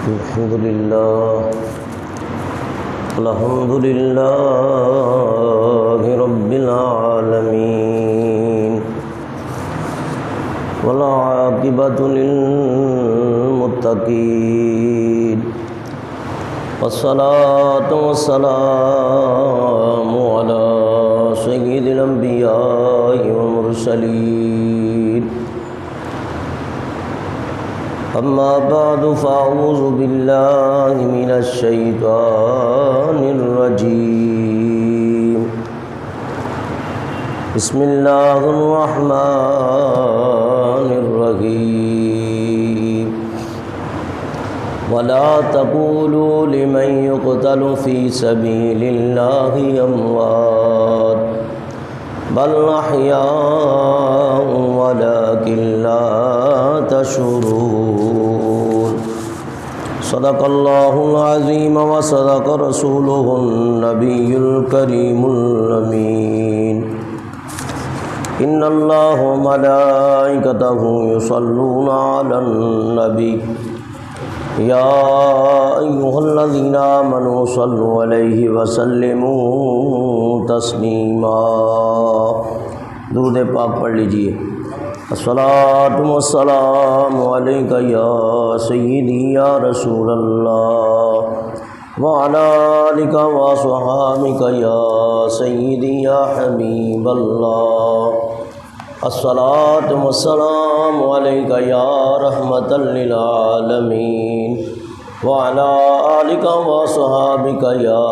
الحمد لله رب العالمين والعاقبة للمتقين والصلاة والسلام على سيد الأنبياء والمرسلين أما بعد فأعوذ بالله من الشيطان الرجيم بسم الله الرحمن الرحيم ولا تقولوا لمن يقتل في سبيل الله أموات بل أحياء ولكن لا تشعرون صدق الله العظيم وصدق رسوله النبي الكريم الأمين إن الله وملائكته يصلون على النبي يا أيها الذين آمنوا صلوا عليه وسلموا تسلیما۔ درود پاک پڑھ لیجئے۔ الصلاۃ والسلام علیک یا سیدی یا رسول اللہ وعلی آلک وصحابک یا سیدی یا حبیب اللہ۔ الصلاۃ والسلام علیک یا رحمۃ للعالمین وعلی آلک وصحابک یا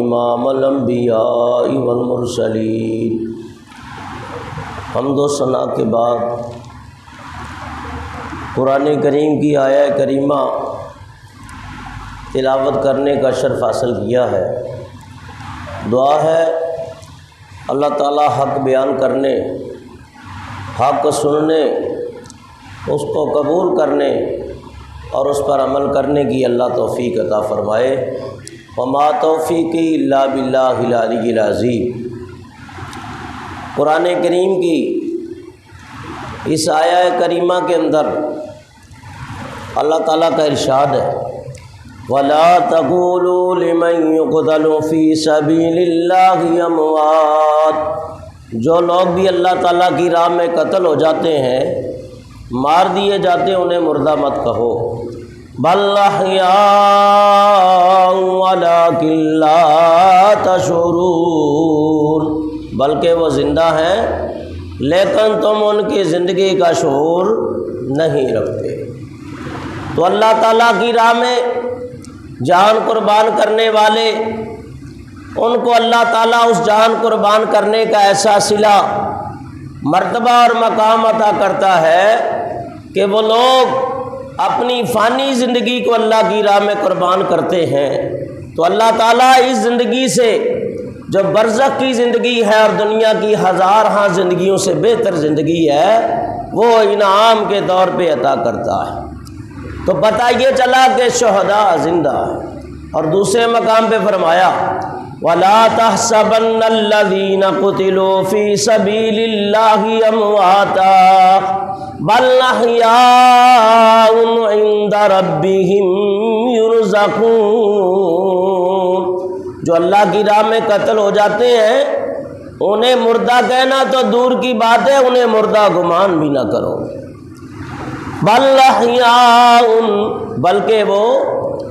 امام الانبیاء والمرسلین۔ حمد و ثنا کے بعد قرآن کریم کی آیہ کریمہ تلاوت کرنے کا شرف حاصل کیا ہے۔ دعا ہے اللہ تعالیٰ حق بیان کرنے، حق سننے، اس کو قبول کرنے اور اس پر عمل کرنے کی اللہ توفیق عطا فرمائے۔ وما توفیقی الا باللہ العلی العظیم۔ قرآن کریم کی اس آیہ کریمہ کے اندر اللہ تعالیٰ کا ارشاد ہے وَلَا تَقُولُوا لِمَن يُقْتَلُ فِي سَبِيلِ اللَّهِ أَمْوَاتٌ۔ جو لوگ بھی اللہ تعالیٰ کی راہ میں قتل ہو جاتے ہیں، مار دیے جاتے ہیں، انہیں مردہ مت کہو۔ بل احیاء ولکن لا تشعرون، بلکہ وہ زندہ ہیں لیکن تم ان کی زندگی کا شعور نہیں رکھتے۔ تو اللہ تعالیٰ کی راہ میں جان قربان کرنے والے، ان کو اللہ تعالیٰ اس جان قربان کرنے کا ایسا صلہ، مرتبہ اور مقام عطا کرتا ہے کہ وہ لوگ اپنی فانی زندگی کو اللہ کی راہ میں قربان کرتے ہیں، تو اللہ تعالیٰ اس زندگی سے جو برزخ کی زندگی ہے اور دنیا کی ہزارہا زندگیوں سے بہتر زندگی ہے، وہ انعام کے طور پہ عطا کرتا ہے۔ تو پتہ یہ چلا کہ شہداء زندہ ہیں۔ اور دوسرے مقام پہ فرمایا وَلَا تَحْسَبَنَّ الَّذِينَ قُتِلُوا فِي سَبِيلِ اللَّهِ أَمْوَاتًا بَلْ أَحْيَاءٌ عِندَ رَبِّهِمْ يُرْزَقُونَ۔ جو اللہ کی راہ میں قتل ہو جاتے ہیں، انہیں مردہ کہنا تو دور کی بات ہے، انہیں مردہ گمان بھی نہ کرو۔ بل احیاء، بلکہ وہ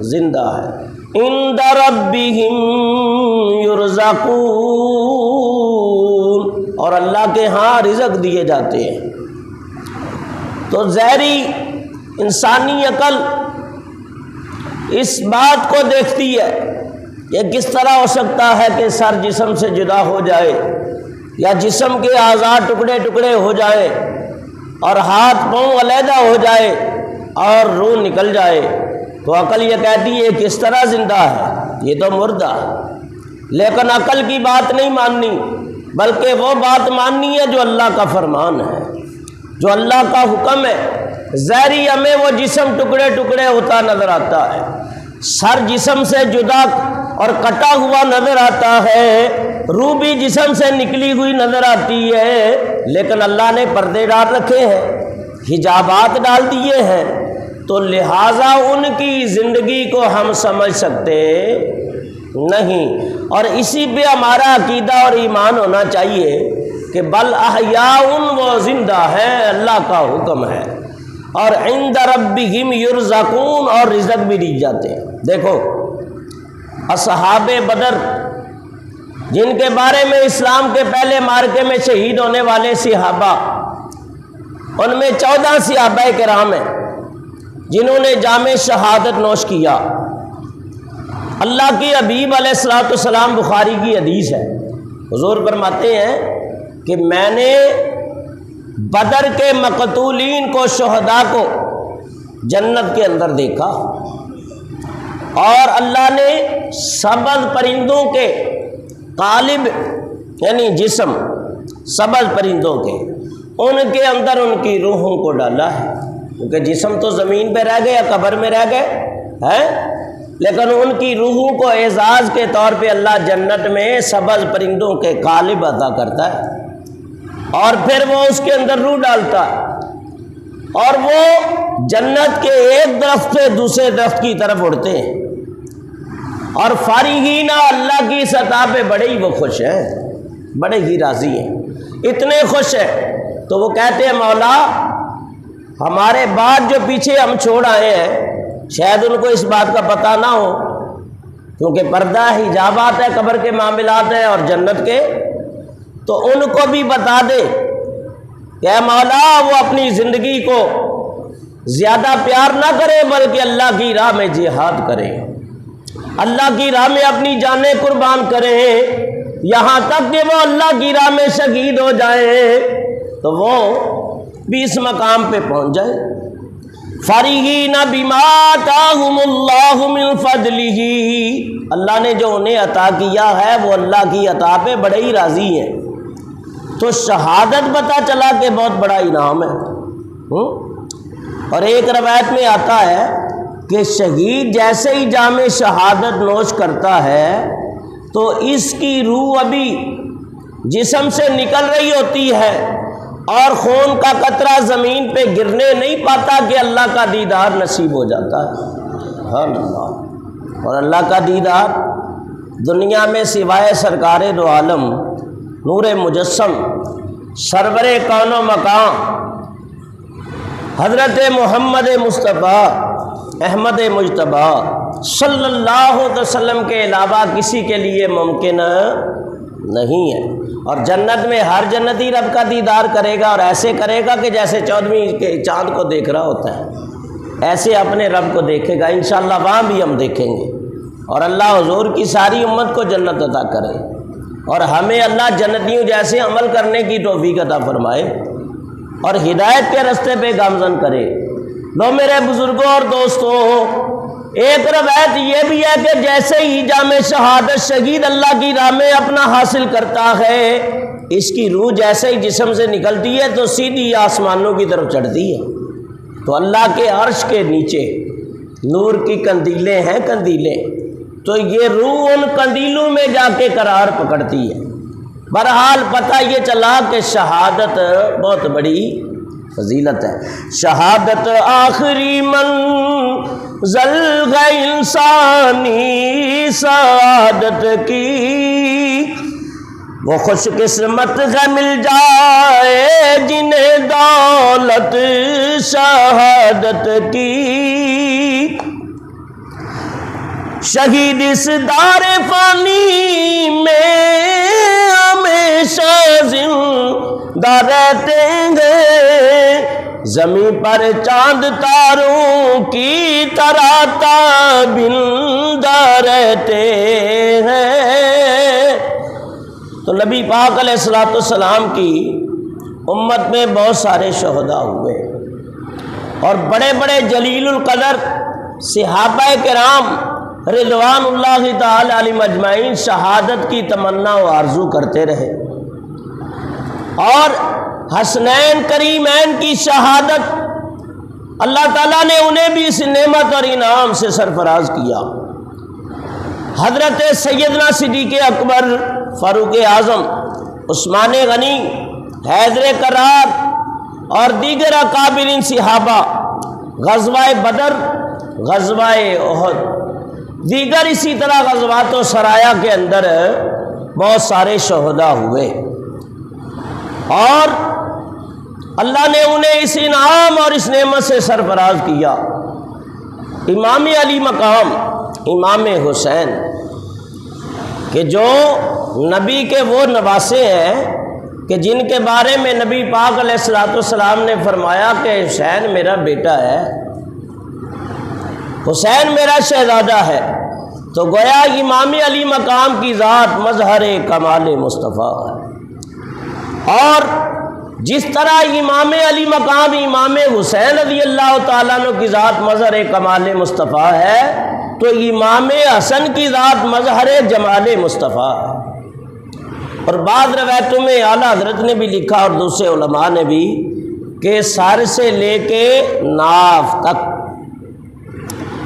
زندہ ہے، عند ربہم یرزقون، اور اللہ کے ہاں رزق دیے جاتے ہیں۔ تو ظاہری انسانی عقل اس بات کو دیکھتی ہے کہ کس طرح ہو سکتا ہے کہ سر جسم سے جدا ہو جائے، یا جسم کے اعضاء ٹکڑے ٹکڑے ہو جائے، اور ہاتھ پاؤں علیحدہ ہو جائے، اور روح نکل جائے۔ تو عقل یہ کہتی ہے کس طرح زندہ ہے، یہ تو مردہ ہے۔ لیکن عقل کی بات نہیں ماننی، بلکہ وہ بات ماننی ہے جو اللہ کا فرمان ہے، جو اللہ کا حکم ہے۔ ظاہری ہمیں وہ جسم ٹکڑے ٹکڑے ہوتا نظر آتا ہے، سر جسم سے جدا اور کٹا ہوا نظر آتا ہے، روح بھی جسم سے نکلی ہوئی نظر آتی ہے، لیکن اللہ نے پردے ڈال رکھے ہیں، حجابات ڈال دیے ہیں، تو لہٰذا ان کی زندگی کو ہم سمجھ سکتے نہیں، اور اسی پہ ہمارا عقیدہ اور ایمان ہونا چاہیے کہ بل احیاء، وہ زندہ ہیں، اللہ کا حکم ہے، اور عند ربہم یرزقون، اور رزق بھی دی جاتے ہیں۔ دیکھو اصحاب بدر جن کے بارے میں اسلام کے پہلے مارکے میں شہید ہونے والے صحابہ، ان میں 14 صحابہ کرام ہیں جنہوں نے جام شہادت نوش کیا۔ اللہ کی حبیب علیہ الصلوۃ والسلام، بخاری کی حدیث ہے، حضور فرماتے ہیں کہ میں نے بدر کے مقتولین کو، شہداء کو جنت کے اندر دیکھا، اور اللہ نے سبز پرندوں کے قالب یعنی جسم، سبز پرندوں کے، ان کے اندر ان کی روحوں کو ڈالا ہے، کیونکہ جسم تو زمین پہ رہ گئے یا قبر میں رہ گئے ہیں، لیکن ان کی روحوں کو اعزاز کے طور پہ اللہ جنت میں سبز پرندوں کے قالب عطا کرتا ہے، اور پھر وہ اس کے اندر روح ڈالتا ہے، اور وہ جنت کے ایک درخت سے دوسرے درخت کی طرف اڑتے ہیں، اور فارغین اللہ کی سطح پہ بڑے ہی وہ خوش ہیں، بڑے ہی راضی ہیں، اتنے خوش ہیں تو وہ کہتے ہیں مولا ہمارے بعد جو پیچھے ہم چھوڑ آئے ہیں، شاید ان کو اس بات کا پتہ نہ ہو، کیونکہ پردہ حجابات ہے، قبر کے معاملات ہیں اور جنت کے، تو ان کو بھی بتا دے کہ اے مولا وہ اپنی زندگی کو زیادہ پیار نہ کرے، بلکہ اللہ کی راہ میں جہاد کرے، اللہ کی راہ میں اپنی جانیں قربان کریں، یہاں تک کہ وہ اللہ کی راہ میں شہید ہو جائیں تو وہ بھی اس مقام پہ پہنچ جائے۔ فارغین بما آتاہم اللہ من فضلہ، اللہ نے جو انہیں عطا کیا ہے وہ اللہ کی عطا پہ بڑے ہی راضی ہیں، تو شہادت پتہ چلا کہ بہت بڑا انعام ہے۔ اور ایک روایت میں آتا ہے کہ شہید جیسے ہی جام شہادت نوش کرتا ہے تو اس کی روح ابھی جسم سے نکل رہی ہوتی ہے، اور خون کا قطرہ زمین پہ گرنے نہیں پاتا کہ اللہ کا دیدار نصیب ہو جاتا ہے۔ سبحان اللہ۔ اور اللہ کا دیدار دنیا میں سوائے سرکار دو عالم، نور مجسم، سرور کون و مقام حضرت محمد مصطفیٰ احمد مجتبیٰ صلی اللہ علیہ وسلم کے علاوہ کسی کے لیے ممکن نہیں ہے۔ اور جنت میں ہر جنتی رب کا دیدار کرے گا، اور ایسے کرے گا کہ جیسے 14ویں کے چاند کو دیکھ رہا ہوتا ہے، ایسے اپنے رب کو دیکھے گا انشاءاللہ، وہاں بھی ہم دیکھیں گے، اور اللہ حضور کی ساری امت کو جنت عطا کرے، اور ہمیں اللہ جنتیوں جیسے عمل کرنے کی توفیق عطا فرمائے، اور ہدایت کے راستے پہ گامزن کرے۔ لو میرے بزرگوں اور دوستوں، ایک روایت یہ بھی ہے کہ جیسے ہی جام شہادت شہید اللہ کی راہ میں اپنا حاصل کرتا ہے، اس کی روح جیسے ہی جسم سے نکلتی ہے تو سیدھی آسمانوں کی طرف چڑھتی ہے، تو اللہ کے عرش کے نیچے نور کی قندیلیں ہیں، قندیلیں، تو یہ روح ان قندیلوں میں جا کے قرار پکڑتی ہے۔ بہرحال پتہ یہ چلا کہ شہادت بہت بڑی فضیلت ہے۔ شہادت آخری منزل ہے انسانی سعادت کی، وہ خوش قسمت ہے مل جائے جنہیں دولت شہادت کی۔ شہید اس دار فانی میں ہمیشہ زندہ رہتے ہیں، زمین پر چاند تاروں کی طرح تابندہ رہتے ہیں۔ تو نبی پاک علیہ الصلوۃ والسلام کی امت میں بہت سارے شہداء ہوئے، اور بڑے بڑے جلیل القدر صحابہ کرام رضوان اللہ تعالی علیہم اجمعین شہادت کی تمنا و آرزو کرتے رہے، اور حسنین کریمین کی شہادت اللہ تعالیٰ نے انہیں بھی اس نعمت اور انعام سے سرفراز کیا۔ حضرت سیدنا صدیق اکبر، فاروق اعظم، عثمان غنی، حیدر کرار اور دیگر اکابرین صحابہ غزوہ بدر، غزوہ احد، دیگر اسی طرح غزوات و سرایا کے اندر بہت سارے شہداء ہوئے، اور اللہ نے انہیں اس انعام اور اس نعمت سے سرفراز کیا۔ امام علی مقام امام حسین کہ جو نبی کے وہ نواسے ہیں کہ جن کے بارے میں نبی پاک علیہ الصلوۃ والسلام نے فرمایا کہ حسین میرا بیٹا ہے، حسین میرا شہزادہ ہے، تو گویا امام علی مقام کی ذات مظہر کمال مصطفیٰ ہے۔ اور جس طرح امام علی مقام امام حسین رضی اللہ تعالیٰ عنہ کی ذات مظہر کمال مصطفیٰ ہے، تو امام حسن کی ذات مظہر جمال مصطفیٰ ہے۔ اور بعض روایتوں میں اعلیٰ حضرت نے بھی لکھا اور دوسرے علماء نے بھی کہ سر سے لے کے ناف تک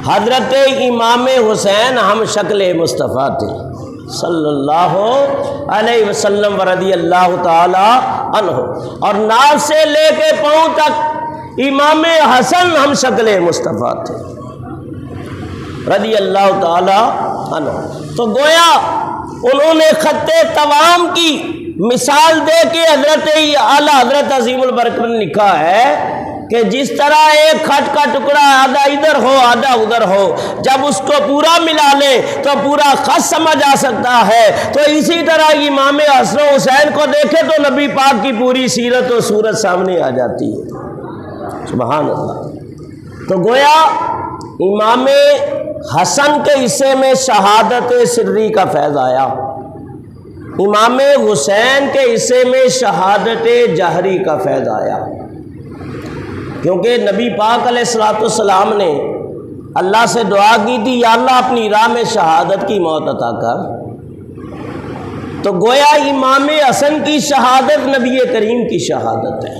حضرت امام حسین ہم شکل مصطفیٰ تھے صلی اللہ علیہ وسلم ورضی اللہ تعالی عنہ، اور ناف سے لے کے پاؤں تک امام حسن ہم شکل مصطفیٰ تھے رضی اللہ تعالی عنہ۔ تو گویا انہوں نے خط توام کی مثال دے کے حضرت اعلیٰ حضرت عظیم البرکت نے لکھا ہے کہ جس طرح ایک خط کا ٹکڑا آدھا ادھر ہو آدھا ادھر ہو، جب اس کو پورا ملا لے تو پورا خط سمجھ آ سکتا ہے، تو اسی طرح امام حسن و حسین کو دیکھے تو نبی پاک کی پوری سیرت و صورت سامنے آ جاتی ہے۔ سبحان اللہ۔ تو گویا امام حسن کے حصے میں شہادت سری کا فیض آیا، امام حسین کے حصے میں شہادت جہری کا فیض آیا، کیونکہ نبی پاک علیہ الصلوۃ والسلام نے اللہ سے دعا کی تھی یا اللہ اپنی راہ میں شہادت کی موت عطا کر، تو گویا امام حسن کی شہادت نبی کریم کی شہادت ہے،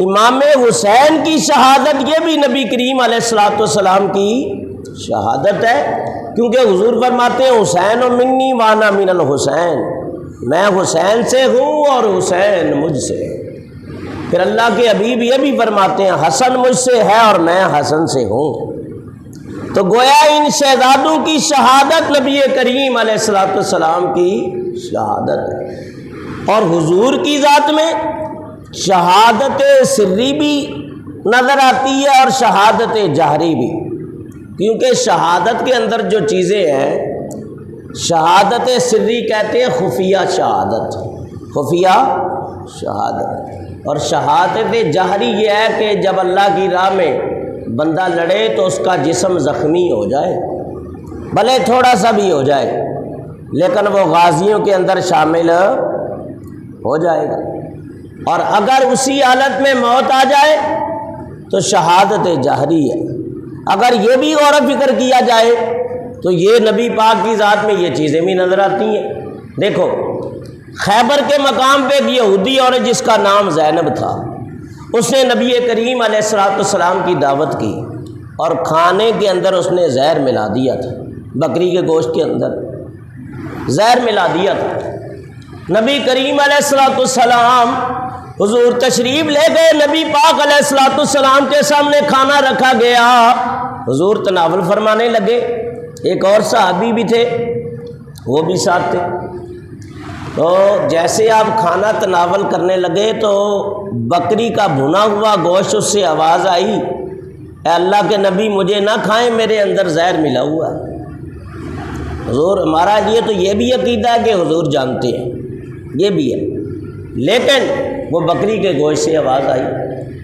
امام حسین کی شہادت یہ بھی نبی کریم علیہ الصلوۃ والسلام کی شہادت ہے، کیونکہ حضور فرماتے ہیں حسین و منی وانا من الحسین، میں حسین سے ہوں اور حسین مجھ سے۔ پھر اللہ کے حبیب یہ بھی فرماتے ہیں حسن مجھ سے ہے اور میں حسن سے ہوں۔ تو گویا ان شہزادوں کی شہادت نبی کریم علیہ الصلوۃ والسلام کی شہادت ہے، اور حضور کی ذات میں شہادت سری بھی نظر آتی ہے اور شہادت جہری بھی، کیونکہ شہادت کے اندر جو چیزیں ہیں، شہادت سری کہتے ہیں خفیہ شہادت، خفیہ شہادت، اور شہادت جہری یہ ہے کہ جب اللہ کی راہ میں بندہ لڑے تو اس کا جسم زخمی ہو جائے، بھلے تھوڑا سا بھی ہو جائے، لیکن وہ غازیوں کے اندر شامل ہو جائے گا، اور اگر اسی حالت میں موت آ جائے تو شہادت جہری ہے۔ اگر یہ بھی غور و فکر کیا جائے تو یہ نبی پاک کی ذات میں یہ چیزیں بھی نظر آتی ہیں۔ دیکھو خیبر کے مقام پہ ایک یہودی عورت جس کا نام زینب تھا، اس نے نبی کریم علیہ الصلوۃ والسلام کی دعوت کی، اور کھانے کے اندر اس نے زہر ملا دیا تھا، بکری کے گوشت کے اندر زہر ملا دیا تھا۔ نبی کریم علیہ الصلوۃ والسلام حضور تشریف لے گئے، نبی پاک علیہ الصلوۃ والسلام کے سامنے کھانا رکھا گیا، حضور تناول فرمانے لگے، ایک اور صحابی بھی تھے وہ بھی ساتھ تھے، تو جیسے آپ کھانا تناول کرنے لگے تو بکری کا بھنا ہوا گوشت اس سے آواز آئی، اے اللہ کے نبی مجھے نہ کھائیں، میرے اندر زہر ملا ہوا ہے۔ حضور ہمارا تو یہ بھی عقیدہ ہے کہ حضور جانتے ہیں، یہ بھی ہے، لیکن وہ بکری کے گوشت سے آواز آئی،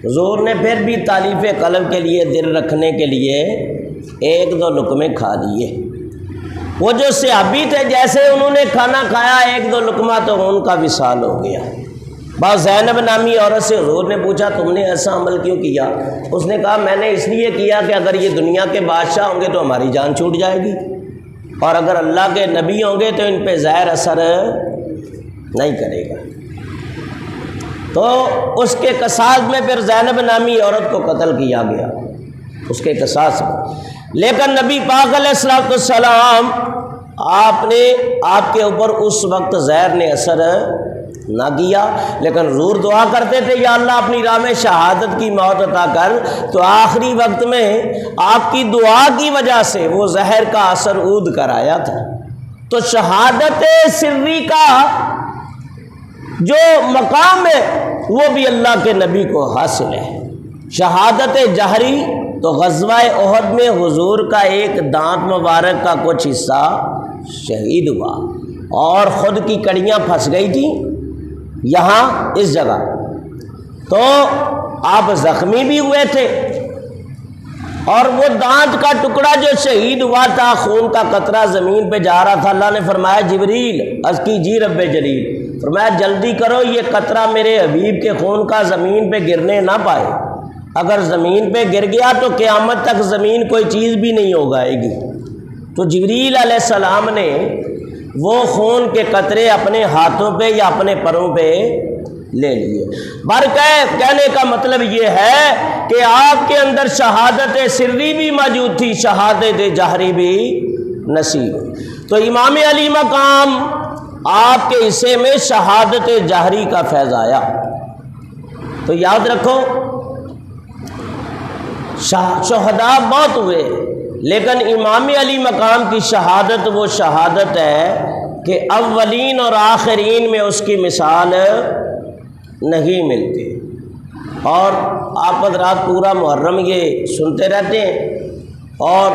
حضور نے پھر بھی تالیف قلب کے لیے دل رکھنے کے لیے ایک دو لقمے کھا لیے۔ وہ جو صحابی تھے جیسے انہوں نے کھانا کھایا ایک دو لقمہ تو ان کا وصال ہو گیا۔ بعض زینب نامی عورت سے حضور نے پوچھا تم نے ایسا عمل کیوں کیا؟ اس نے کہا میں نے اس لیے کیا کہ اگر یہ دنیا کے بادشاہ ہوں گے تو ہماری جان چھوٹ جائے گی، اور اگر اللہ کے نبی ہوں گے تو ان پہ زہر اثر نہیں کرے گا۔ تو اس کے قصاص میں پھر زینب نامی عورت کو قتل کیا گیا اس کے قصاص میں، لیکن نبی پاک علیہ الصلوۃ والسلام آپ کے اوپر اس وقت زہر نے اثر نہ کیا، لیکن ضرور دعا کرتے تھے یا اللہ اپنی راہ میں شہادت کی موت عطا کر۔ تو آخری وقت میں آپ کی دعا کی وجہ سے وہ زہر کا اثر عود کر آیا تھا۔ تو شہادت سری کا جو مقام ہے وہ بھی اللہ کے نبی کو حاصل ہے۔ شہادت جہری تو غزوہ احد میں حضور کا ایک دانت مبارک کا کچھ حصہ شہید ہوا اور خود کی کڑیاں پھنس گئی تھیں یہاں اس جگہ، تو آپ زخمی بھی ہوئے تھے، اور وہ دانت کا ٹکڑا جو شہید ہوا تھا، خون کا قطرہ زمین پہ جا رہا تھا، اللہ نے فرمایا جبریل عرض کیجیے رب جلیل، فرمایا جلدی کرو یہ قطرہ میرے حبیب کے خون کا زمین پہ گرنے نہ پائے، اگر زمین پہ گر گیا تو قیامت تک زمین کوئی چیز بھی نہیں اگائے گی۔ تو جبریل علیہ السلام نے وہ خون کے قطرے اپنے ہاتھوں پہ یا اپنے پروں پہ لے لیے۔ کہنے کا مطلب یہ ہے کہ آپ کے اندر شہادت سری بھی موجود تھی، شہادت جہری بھی نصیب۔ تو امام علی مقام آپ کے حصے میں شہادت جہری کا فیض آیا۔ تو یاد رکھو شہداء بہت ہوئے، لیکن امام علی مقام کی شہادت وہ شہادت ہے کہ اولین اور آخرین میں اس کی مثال نہیں ملتی۔ اور آپ حضرات پورا محرم یہ سنتے رہتے ہیں اور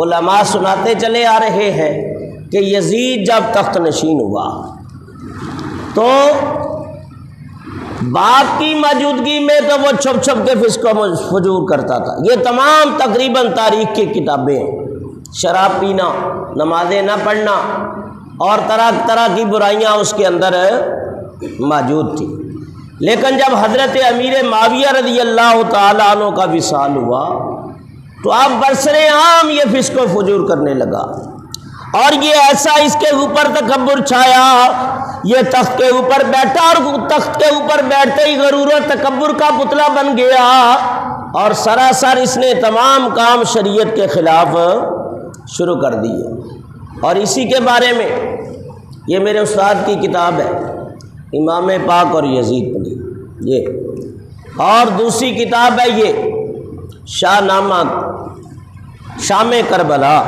علماء سناتے چلے آ رہے ہیں کہ یزید جب تخت نشین ہوا تو باپ کی موجودگی میں تو وہ چھپ چھپ کے فسق و فجور کرتا تھا۔ یہ تمام تقریباً تاریخ کی کتابیں ہیں، شراب پینا، نمازیں نہ پڑھنا اور طرح طرح کی برائیاں اس کے اندر موجود تھی۔ لیکن جب حضرت امیر معاویہ رضی اللہ تعالیٰ عنہ کا وصال ہوا تو اب برسر عام یہ فسق و فجور کرنے لگا، اور یہ ایسا اس کے اوپر تکبر چھایا، یہ تخت کے اوپر بیٹھا اور تخت کے اوپر بیٹھتے ہی غرور و تکبر کا پتلا بن گیا، اور سراسر اس نے تمام کام شریعت کے خلاف شروع کر دیے۔ اور اسی کے بارے میں یہ میرے استاد کی کتاب ہے امام پاک اور یزید پلی، یہ اور دوسری کتاب ہے یہ شاہ نامہ شام کربلا،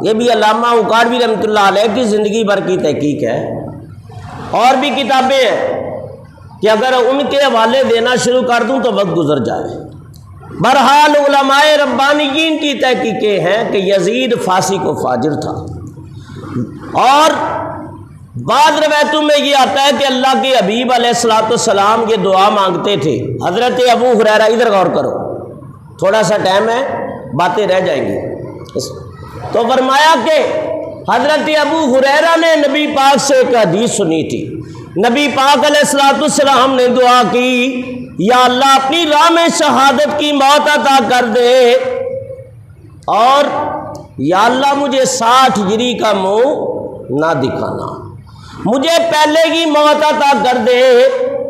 یہ بھی علامہ اکاڑوی رحمۃ اللہ علیہ کی زندگی بھر کی تحقیق ہے۔ اور بھی کتابیں ہیں کہ اگر ان کے حوالے دینا شروع کر دوں تو وقت گزر جائے۔ بہرحال علماء ربانیین کی تحقیقیں ہیں کہ یزید فاسق و فاجر تھا، اور بعض روایتوں میں یہ آتا ہے کہ اللہ کے حبیب علیہ السلام یہ دعا مانگتے تھے۔ حضرت ابو ہریرہ، ادھر غور کرو، تھوڑا سا ٹائم ہے، باتیں رہ جائیں گی۔ تو فرمایا کہ حضرت ابو ہریرہ نے نبی پاک سے ایک حدیث سنی تھی، نبی پاک علیہ السلام نے دعا کی یا اللہ اپنی راہ میں شہادت کی موت عطا کر دے، اور یا اللہ مجھے 60 ہجری کا منہ نہ دکھانا، مجھے پہلے کی موت عطا کر دے۔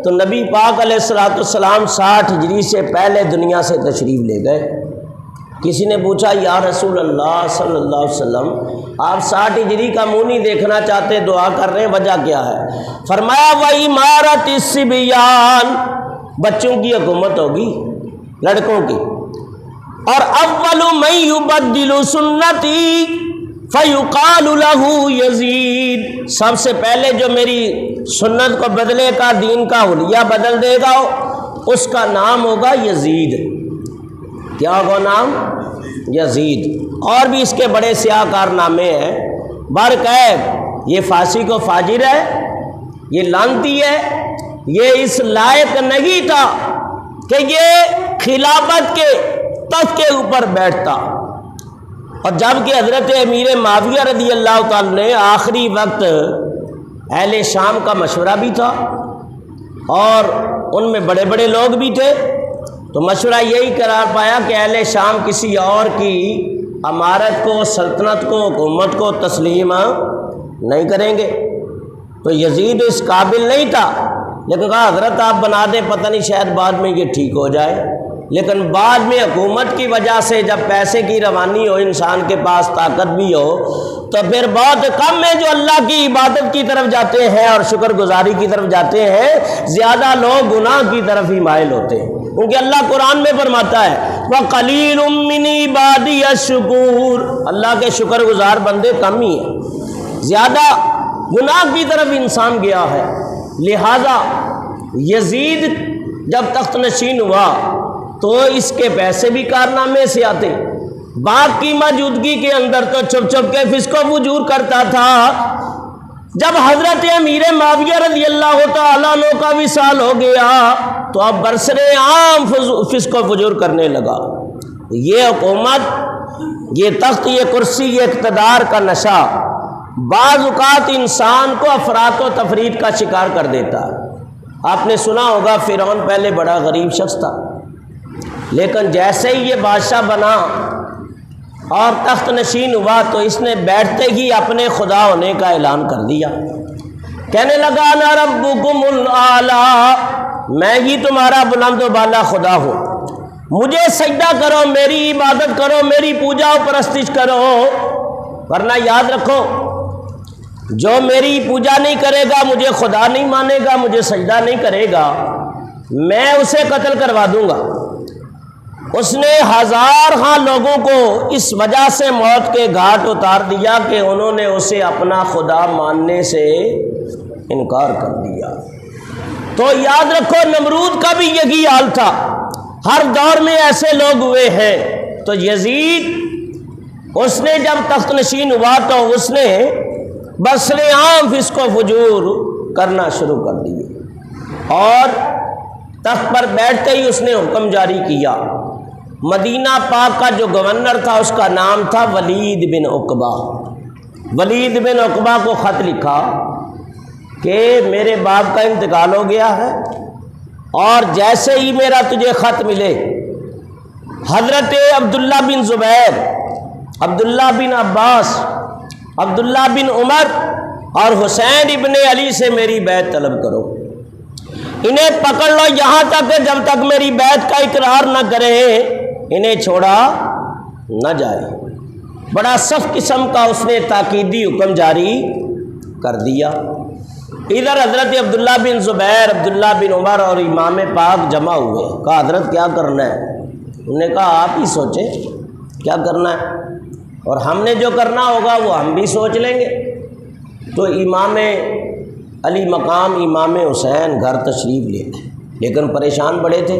تو نبی پاک علیہ السلام 60 ہجری سے پہلے دنیا سے تشریف لے گئے۔ کسی نے پوچھا یا رسول اللہ صلی اللہ علیہ وسلم آپ 60 ہجری کا منہ نہیں دیکھنا چاہتے، دعا کر رہے ہیں، وجہ کیا ہے؟ فرمایا وَإِمَارَةِ الصِّبْيَانِ، بچوں کی حکومت ہوگی، لڑکوں کی، اور اول من یبدل سنتی فیقال لہ یزید، سب سے پہلے جو میری سنت کو بدلے کا، دین کا حلیہ بدل دے گا، اس کا نام ہوگا یزید۔ کیا ہوگا نام؟ یزید۔ اور بھی اس کے بڑے سیاہ کارنامے ہیں۔ برکیب یہ فاسق و فاجر ہے، یہ لعنتی ہے، یہ اس لائق نہیں تھا کہ یہ خلافت کے تخت کے اوپر بیٹھتا۔ اور جب کہ حضرت امیر معاویہ رضی اللہ تعالیٰ نے آخری وقت اہل شام کا مشورہ بھی تھا، اور ان میں بڑے بڑے لوگ بھی تھے، تو مشورہ یہی قرار پایا کہ اہل شام کسی اور کی امارت کو، سلطنت کو، حکومت کو تسلیم نہیں کریں گے۔ تو یزید اس قابل نہیں تھا، لیکن کہا حضرت آپ بنا دیں، پتہ نہیں شاید بعد میں یہ ٹھیک ہو جائے۔ لیکن بعد میں حکومت کی وجہ سے جب پیسے کی روانی ہو، انسان کے پاس طاقت بھی ہو، تو پھر بہت کم ہے جو اللہ کی عبادت کی طرف جاتے ہیں اور شکر گزاری کی طرف جاتے ہیں، زیادہ لوگ گناہ کی طرف ہی مائل ہوتے ہیں، کیونکہ اللہ قرآن میں فرماتا ہے وَقَلِيلٌ مِّنْ عِبَادِيَ الشُّكُورُ، اللہ کے شکر گزار بندے کم ہی ہیں، زیادہ گناہ کی طرف انسان گیا ہے۔ لہذا یزید جب تخت نشین ہوا تو اس کے پیسے بھی کارنامے سے آتے، باغ کی موجودگی کے اندر تو چھپ چھپ کے فسق و فجور کرتا تھا۔ جب حضرت امیر معاویہ رضی اللہ تعالیٰ عنہ کا وصال ہو گیا تو اب برسر عام فسق و فجور کرنے لگا۔ یہ حکومت، یہ تخت، یہ کرسی، یہ اقتدار کا نشہ بعض اوقات انسان کو افراط و تفریط کا شکار کر دیتا ہے۔ آپ نے سنا ہوگا فرعون پہلے بڑا غریب شخص تھا، لیکن جیسے ہی یہ بادشاہ بنا اور تخت نشین ہوا تو اس نے بیٹھتے ہی اپنے خدا ہونے کا اعلان کر دیا، کہنے لگا انا ربکم الاعلی، میں ہی تمہارا بلند و بالا خدا ہوں، مجھے سجدہ کرو، میری عبادت کرو، میری پوجا و پرستش کرو، ورنہ یاد رکھو جو میری پوجا نہیں کرے گا، مجھے خدا نہیں مانے گا، مجھے سجدہ نہیں کرے گا، میں اسے قتل کروا دوں گا۔ اس نے ہزار لوگوں کو اس وجہ سے موت کے گھاٹ اتار دیا کہ انہوں نے اسے اپنا خدا ماننے سے انکار کر دیا۔ تو یاد رکھو نمرود کا بھی یہی حال تھا، ہر دور میں ایسے لوگ ہوئے ہیں۔ تو یزید اس نے جب تخت نشین ہوا تو اس نے برسر عام فسق و فجور کرنا شروع کر دیے، اور تخت پر بیٹھتے ہی اس نے حکم جاری کیا۔ مدینہ پاک کا جو گورنر تھا اس کا نام تھا ولید بن عقبہ۔ ولید بن عقبہ کو خط لکھا کہ میرے باپ کا انتقال ہو گیا ہے، اور جیسے ہی میرا تجھے خط ملے حضرت عبداللہ بن زبیر، عبداللہ بن عباس، عبداللہ بن عمر اور حسین ابن علی سے میری بیعت طلب کرو، انہیں پکڑ لو یہاں تک کہ جب تک میری بیعت کا اقرار نہ کرے انہیں چھوڑا نہ جائے۔ بڑا سخت قسم کا اس نے تاکیدی حکم جاری کر دیا۔ ادھر حضرت عبداللہ بن زبیر، عبداللہ بن عمر اور امام پاک جمع ہوئے، کہا حضرت کیا کرنا ہے؟ انہوں نے کہا آپ ہی سوچیں کیا کرنا ہے، اور ہم نے جو کرنا ہوگا وہ ہم بھی سوچ لیں گے۔ تو امام علی مقام امام حسین گھر تشریف لے گئے، لیکن پریشان بڑے تھے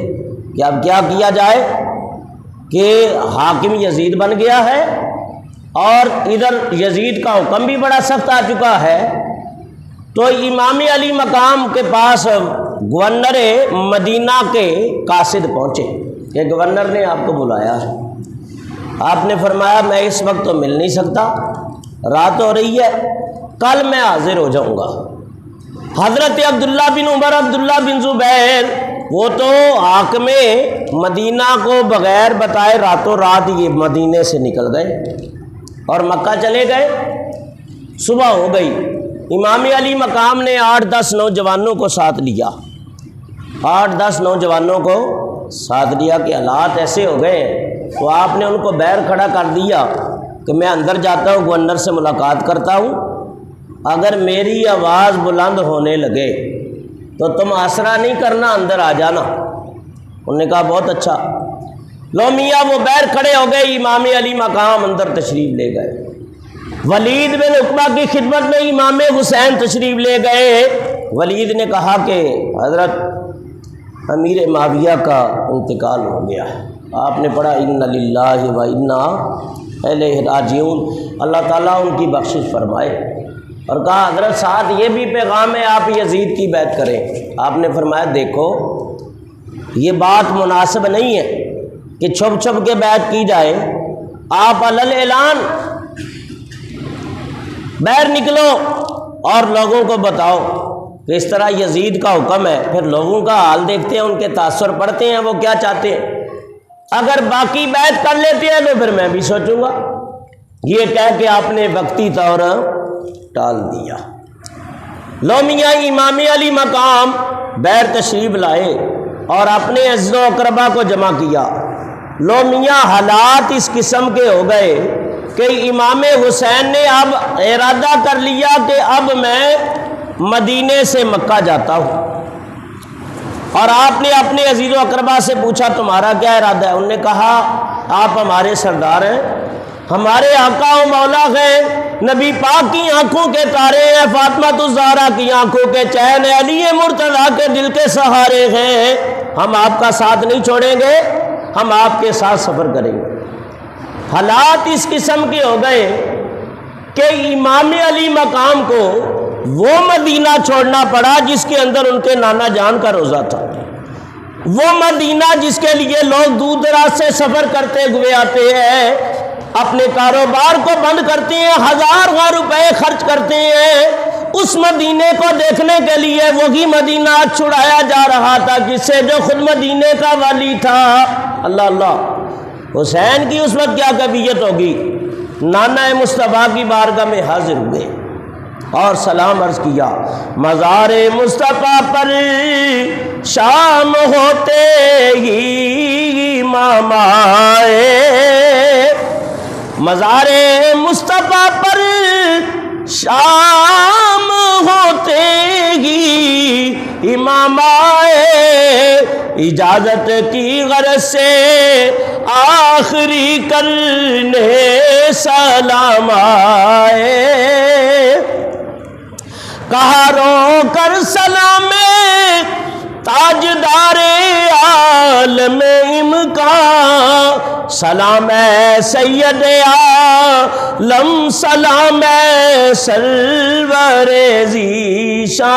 کہ اب کیا کیا جائے کہ حاکم یزید بن گیا ہے، اور ادھر یزید کا حکم بھی بڑا سخت آ چکا ہے۔ تو امام علی مقام کے پاس گورنر مدینہ کے قاصد پہنچے کہ گورنر نے آپ کو بلایا ہے۔ آپ نے فرمایا میں اس وقت تو مل نہیں سکتا، رات ہو رہی ہے، کل میں حاضر ہو جاؤں گا۔ حضرت عبداللہ بن عمر، عبداللہ بن زبیر وہ تو حاکم مدینہ کو بغیر بتائے راتوں رات یہ مدینے سے نکل گئے اور مکہ چلے گئے۔ صبح ہو گئی، امام علی مقام نے 8-10 نوجوانوں کو ساتھ لیا، 8-10 نوجوانوں کو ساتھ لیا کہ حالات ایسے ہو گئے ہیں۔ تو آپ نے ان کو باہر کھڑا کر دیا کہ میں اندر جاتا ہوں، گورنر سے ملاقات کرتا ہوں، اگر میری آواز بلند ہونے لگے تو تم آسرا نہیں کرنا، اندر آ جانا۔ انہوں نے کہا بہت اچھا۔ لو میاں وہ باہر کھڑے ہو گئے، امام علی مقام اندر تشریف لے گئے۔ ولید بن عقبہ کی خدمت میں امام حسین تشریف لے گئے۔ ولید نے کہا کہ حضرت امیر معاویہ کا انتقال ہو گیا ہے۔ آپ نے پڑھا انا للہ و انا الیہ راجعون، اللہ تعالیٰ ان کی بخشش فرمائے، اور کہا حضرت ساتھ یہ بھی پیغام ہے آپ یزید کی بیعت کریں۔ آپ نے فرمایا دیکھو یہ بات مناسب نہیں ہے کہ چھپ چھپ کے بیعت کی جائے، آپ علل اعلان باہر نکلو اور لوگوں کو بتاؤ کہ اس طرح یزید کا حکم ہے، پھر لوگوں کا حال دیکھتے ہیں، ان کے تاثر پڑھتے ہیں وہ کیا چاہتے ہیں، اگر باقی بیعت کر لیتے ہیں تو پھر میں بھی سوچوں گا۔ یہ کہہ کے آپ نے وقتی طور ٹال دیا۔ لو میاں امام علی مقام باہر تشریف لائے اور اپنے عزیز و اقربا کو جمع کیا۔ لو میاں حالات اس قسم کے ہو گئے کہ امام حسین نے اب ارادہ کر لیا کہ اب میں مدینے سے مکہ جاتا ہوں، اور آپ نے اپنے عزیز و اقربا سے پوچھا تمہارا کیا ارادہ ہے؟ انہوں نے کہا آپ ہمارے سردار ہیں، ہمارے آقا و مولا ہیں، نبی پاک کی آنکھوں کے تارے ہیں، فاطمہ الزہرا کی آنکھوں کے چین ہیں، علی مرتضیٰ کے دل کے سہارے ہیں، ہم آپ کا ساتھ نہیں چھوڑیں گے، ہم آپ کے ساتھ سفر کریں گے۔ حالات اس قسم کے ہو گئے کہ امام علی مقام کو وہ مدینہ چھوڑنا پڑا جس کے اندر ان کے نانا جان کا روضہ تھا، وہ مدینہ جس کے لیے لوگ دور دراز سے سفر کرتے ہوئے آتے ہیں، اپنے کاروبار کو بند کرتے ہیں، ہزاروں روپے خرچ کرتے ہیں، اس مدینے کو دیکھنے کے لیے وہی مدینہ چھڑایا جا رہا تھا جس سے جو خود مدینے کا والی تھا۔ اللہ اللہ، حسین کی اس وقت کیا کیفیت ہوگی؟ نانا مصطفیٰ کی بارگاہ میں حاضر ہوئے اور سلام عرض کیا، مزار مصطفیٰ پر شام ہوتے ہی امام آئے، مزار مصطفیٰ پر شام ہوتے ہی امام آئے، اجازت کی غرض سے آخری کرنے سلام آئے، کہا رو کر سلام تاجدار عالم امکان، سلام ہے سید عالم، سلام ہے سرور ذیشان،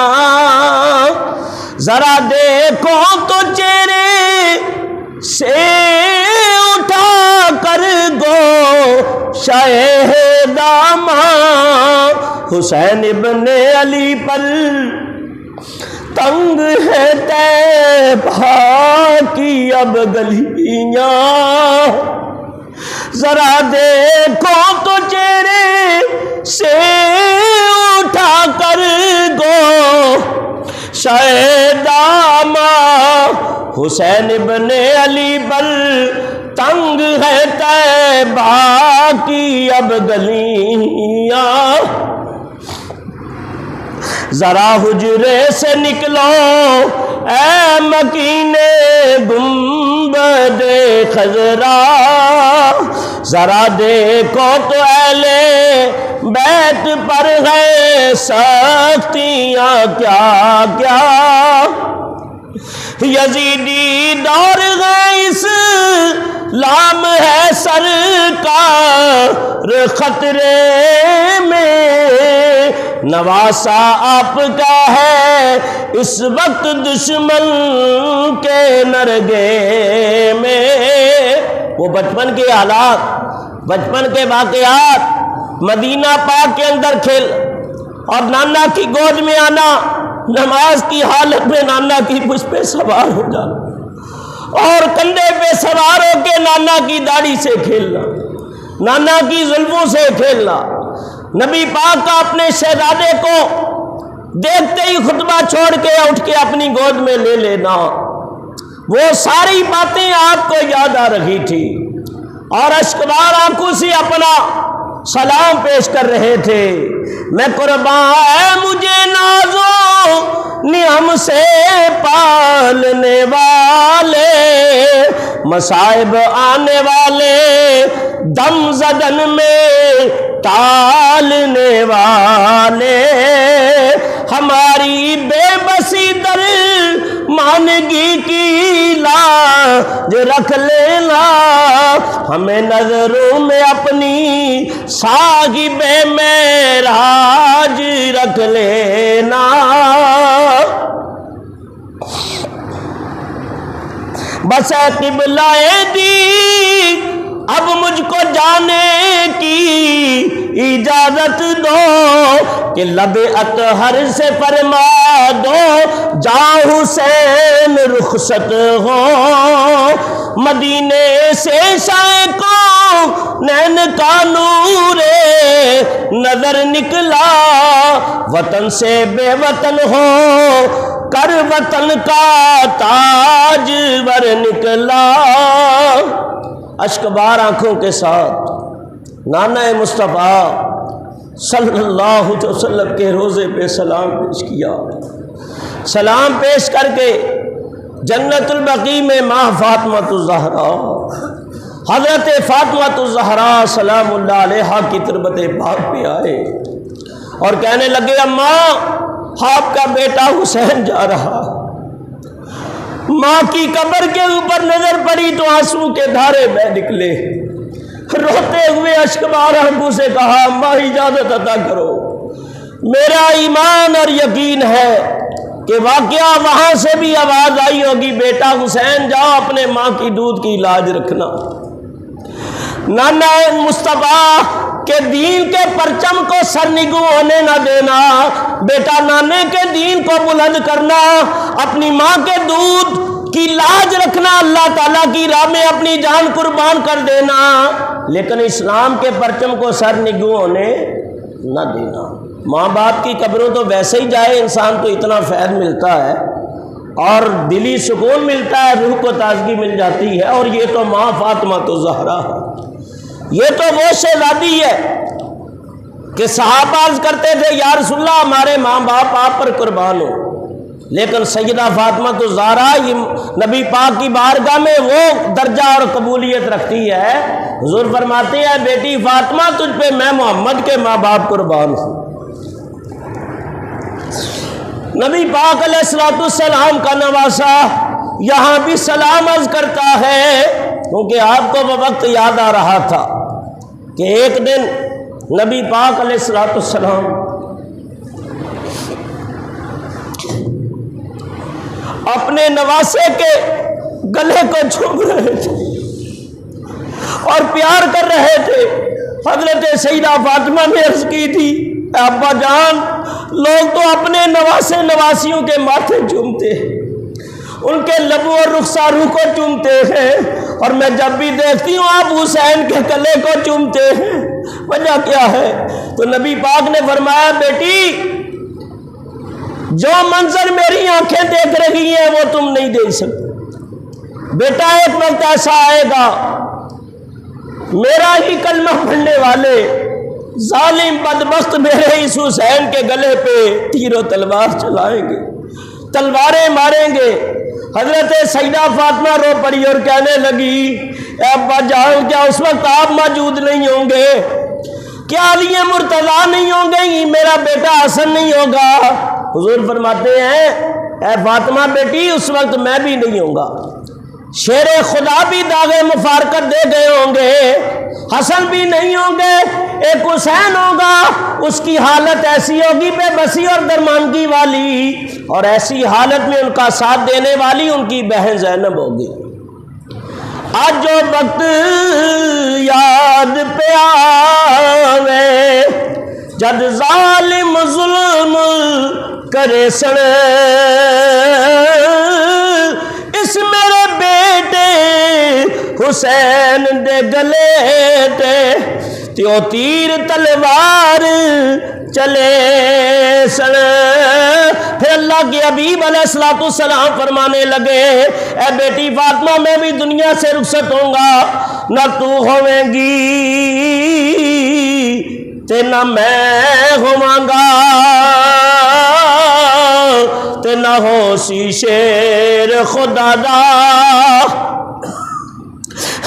ذرا دیکھو تو چہرے سے اٹھا کر گو شاہ داماں، حسین ابن علی پر تنگ ہے طیبہ کی اب گلیاں، ذرا دیکھو تو چہرے سے اٹھا کر گو شاہ داماں، حسین ابن علی پر تنگ ہے طیبہ کی اب گلیاں، ذرا حجرے سے نکلو اے مکین گنبد خضرا، ذرا دیکھو تو اہل بیت پر ہے سختیاں کیا کیا، یزیدی دور ہے اسلام ہے سرکار خطرے میں، نواسا آپ کا ہے اس وقت دشمن کے نرگے میں۔ وہ بچپن کے حالات، بچپن کے واقعات، مدینہ پاک کے اندر کھیل اور نانا کی گود میں آنا، نماز کی حالت میں نانا کی پشت پہ سوار ہو جانا اور کندھے پہ سوار ہو کے نانا کی داڑھی سے کھیلنا، نانا کی زلفوں سے کھیلنا، نبی پاک کا اپنے شہزادے کو دیکھتے ہی خطبہ چھوڑ کے اٹھ کے اپنی گود میں لے لینا، وہ ساری باتیں آپ کو یاد آ رہی تھی اور اشکبار آنکھوں سے اپنا سلام پیش کر رہے تھے۔ میں قربان ہے مجھے نازو نعم سے پالنے والے، مصائب آنے والے دم زدن میں ٹالنے والے، ہماری بے بسی در مانگی کی لاج رکھ لینا، ہمیں نظروں میں اپنی صاحب معراج رکھ لینا۔ بس اے قبلہ دی اب مجھ کو جانے کی اجازت دو کہ لب اطہر سے فرما دو جا حسین رخصت ہو، مدینے سے شاہ کو نین کا نور نظر نکلا، وطن سے بے وطن ہو کر وطن کا تاج ور نکلا، اشکبار آنکھوں کے ساتھ نانا مصطفیٰ صلی اللہ علیہ وسلم کے روزے پہ سلام پیش کیا۔ سلام پیش کر کے جنت البقیع میں ماں فاطمۃ الزہرا، حضرت فاطمۃ الزہرا سلام اللہ علیہا کی تربت پاک پہ آئے اور کہنے لگے اماں آپ کا بیٹا حسین جا رہا۔ ماں کی قبر کے اوپر نظر پڑی تو آنسو کے دھارے بہہ نکلے، روتے ہوئے اشکبار آنکھوں سے کہا اماں اجازت عطا کرو، میرا ایمان اور یقین ہے کہ واقعہ وہاں سے بھی آواز آئی ہوگی بیٹا حسین جاؤ اپنے ماں کی دودھ کی لاج رکھنا۔ نانا مصطفیٰ کے دین کے پرچم کو سرنگوں ہونے نہ دینا، بیٹا نانے کے دین کو بلند کرنا، اپنی ماں کے دودھ کی لاج رکھنا، اللہ تعالیٰ کی راہ میں اپنی جان قربان کر دینا، لیکن اسلام کے پرچم کو سرنگوں ہونے نہ دینا۔ ماں باپ کی قبروں تو ویسے ہی جائے انسان کو اتنا فیض ملتا ہے اور دلی سکون ملتا ہے، روح کو تازگی مل جاتی ہے، اور یہ تو ماں فاطمۃ الزہرا ہے، یہ تو وہ شہزادی ہے کہ صحابہ عرض کرتے تھے یا رسول اللہ ہمارے ماں باپ آپ پر قربان ہو، لیکن سیدہ فاطمۃ الزہرا یہ نبی پاک کی بارگاہ میں وہ درجہ اور قبولیت رکھتی ہے، حضور فرماتے ہیں بیٹی فاطمہ تجھ پہ میں محمد کے ماں باپ قربان ہوں۔ نبی پاک علیہ السلام کا نواسا یہاں بھی سلام عرض کرتا ہے، کیونکہ آپ کو وہ وقت یاد آ رہا تھا کہ ایک دن نبی پاک علیہ السلام اپنے نواسے کے گلے کو چوم رہے تھے اور پیار کر رہے تھے۔ حضرت سیدہ فاطمہ نے عرض کی تھی ابا جان لوگ تو اپنے نواسے نواسیوں کے ماتھے چومتے ہیں، ان کے لبوں اور رخساروں کو چومتے ہیں، اور میں جب بھی دیکھتی ہوں آپ حسین کے گلے کو چومتے ہیں، وجہ کیا ہے؟ تو نبی پاک نے فرمایا بیٹی جو منظر میری آنکھیں دیکھ رہی ہیں وہ تم نہیں دیکھ سکتے، بیٹا ایک وقت ایسا آئے گا میرا ہی کلمہ پڑھنے والے ظالم بدبخت میرے اس حسین کے گلے پہ تیر و تلوار چلائیں گے، تلواریں ماریں گے۔ حضرت سیدہ فاطمہ رو پڑی اور کہنے لگی اے ابا جان کیا اس وقت آپ موجود نہیں ہوں گے؟ کیا علی مرتضیٰ نہیں ہوں گے؟ میرا بیٹا حسن نہیں ہوگا؟ حضور فرماتے ہیں اے فاطمہ بیٹی اس وقت میں بھی نہیں ہوں گا، شیر خدا بھی داغے مفارقت دے گئے ہوں گے، حسن بھی نہیں ہوں گے، ایک حسین ہوگا، اس کی حالت ایسی ہوگی بے بسی اور درماندگی والی، اور ایسی حالت میں ان کا ساتھ دینے والی ان کی بہن زینب ہوگی۔ آج جو وقت یاد پہ آوے جد ظالم ظلم کرے سڑے، اس میرے بیٹے حسین دے گلے تے تیو تیر تلوار چلے سن۔ پھر اللہ کے حبیب علیہ السلام فرمانے لگے اے بیٹی فاطمہ میں بھی دنیا سے رخصت ہوں گا، نہ تو ہویں گی تے نہ میں ہواں گا، تے نہ ہو سی شیر خدا دا،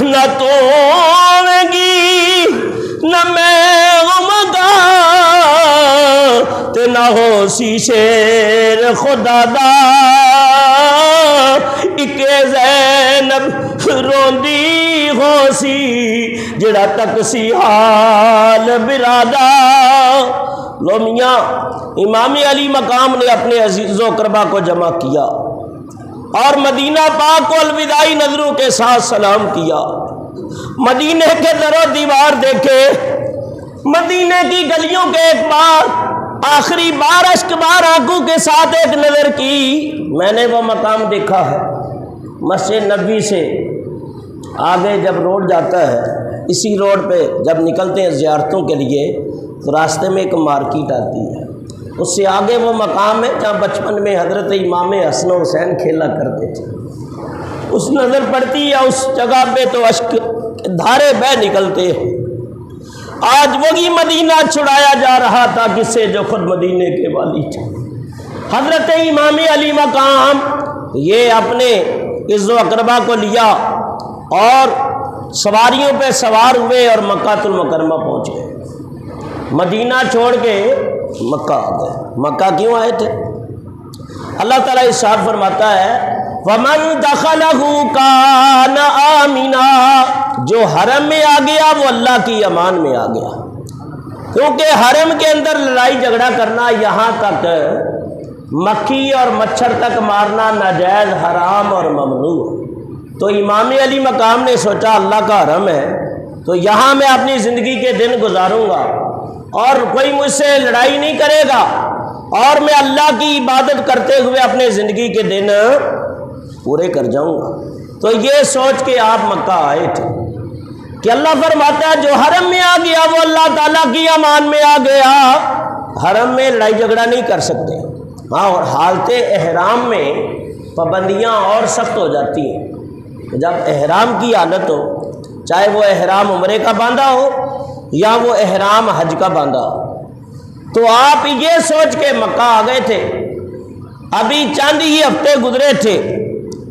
نہ تو ہویں گی نہ میں ہواں گا، تے نہ ہو سی شیر خدا دا، اکے زینب روندی ہو سی جڑا تک سی حال برادا۔ لو میاں امام علی مقام نے اپنے عزیز و قربا کو جمع کیا اور مدینہ پاک کو الوداعی نظروں کے ساتھ سلام کیا، مدینے کے در و دیوار دیکھے، مدینے کی گلیوں کے ایک بار آخری بار اشکبار آنکھوں کے ساتھ ایک نظر کی، میں نے وہ مقام دیکھا ہے مسجد نبوی سے آگے جب روڈ جاتا ہے، اسی روڈ پہ جب نکلتے ہیں زیارتوں کے لیے تو راستے میں ایک مارکیٹ آتی ہے، اس سے آگے وہ مقام ہے جہاں بچپن میں حضرت امام حسن و حسین کھیلا کرتے تھے. اس نظر پڑتی ہے اس جگہ پہ تو اشک دھارے بہ نکلتے ہیں. آج وہی مدینہ چھڑایا جا رہا تھا کس سے جو خود مدینے کے والی تھے. حضرت امام علی مقام یہ اپنے عز و اقربا کو لیا اور سواریوں پہ سوار ہوئے اور مکہ المکرمہ پہنچ گئے. مدینہ چھوڑ کے مکہ آ گئے. مکہ کیوں آئے تھے؟ اللہ تعالیٰ ارشاد فرماتا ہے وَمَن دَخَلَهُ كَانَ آمِنًا، جو حرم میں آ گیا وہ اللہ کی امان میں آ گیا. کیونکہ حرم کے اندر لڑائی جھگڑا کرنا، یہاں تک مکھی اور مچھر تک مارنا ناجائز، حرام اور ممنوع. تو امام علی مقام نے سوچا اللہ کا حرم ہے تو یہاں میں اپنی زندگی کے دن گزاروں گا اور کوئی مجھ سے لڑائی نہیں کرے گا اور میں اللہ کی عبادت کرتے ہوئے اپنے زندگی کے دن پورے کر جاؤں گا. تو یہ سوچ کے آپ مکہ آئے تھے کہ اللہ فرماتا ہے جو حرم میں آ گیا وہ اللہ تعالیٰ کی امان میں آ گیا. حرم میں لڑائی جھگڑا نہیں کر سکتے. ہاں، اور حالت احرام میں پابندیاں اور سخت ہو جاتی ہیں. جب احرام کی حالت ہو، چاہے وہ احرام عمرے کا باندھا ہو یا وہ احرام حج کا باندھا ہو، تو آپ یہ سوچ کے مکہ آ گئے تھے. ابھی چند ہی ہفتے گزرے تھے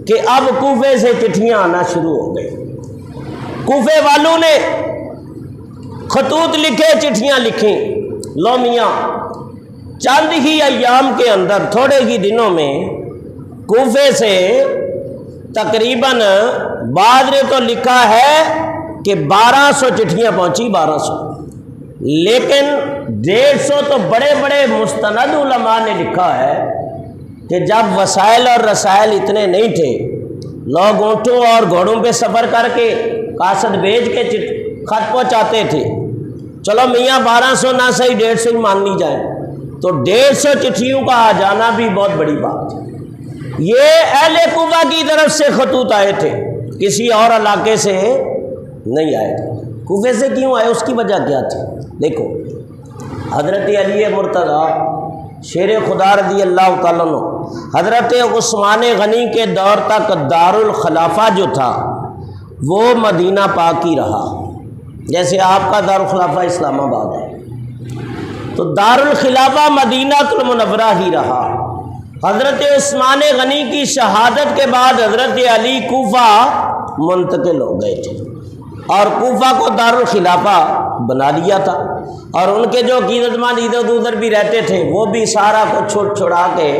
کہ اب کوفے سے چٹھیاں آنا شروع ہو گئی. کوفے والوں نے خطوط لکھے، چٹھیاں لکھیں. لو میاں، چند ہی ایام کے اندر، تھوڑے ہی دنوں میں کوفے سے تقریباً بعض نے تو لکھا ہے کہ 1200 چٹھیاں پہنچی. 1200، لیکن 150 تو بڑے بڑے مستند علماء نے لکھا ہے کہ جب وسائل اور رسائل اتنے نہیں تھے، لوگ اونٹوں اور گھوڑوں پہ سفر کر کے قاصد بھیج کے خط پہنچاتے تھے. چلو میاں 1200 نہ صحیح 150 ہی مان لی جائے، تو 150 چٹھیوں کا آ جانا بھی بہت بڑی بات ہے. یہ اہل کوفہ کی طرف سے خطوط آئے تھے، کسی اور علاقے سے نہیں آئے تھے. کوفے سے کیوں آئے، اس کی وجہ کیا تھی؟ دیکھو، حضرت علی مرتضیٰ شیر خدا رضی اللہ تعالیٰ عنہ حضرت عثمان غنی کے دور تک دارالخلافہ جو تھا وہ مدینہ پاک ہی رہا. جیسے آپ کا دارالخلافہ اسلام آباد ہے تو دارالخلافہ مدینہ المنورہ ہی رہا. حضرت عثمان غنی کی شہادت کے بعد حضرت علی کوفہ منتقل ہو گئے تھے اور کوفہ کو دارالخلافہ بنا لیا تھا. اور ان کے جو عقیدت مند ادھر ادھر بھی رہتے تھے وہ بھی سارا کچھ چھڑا کے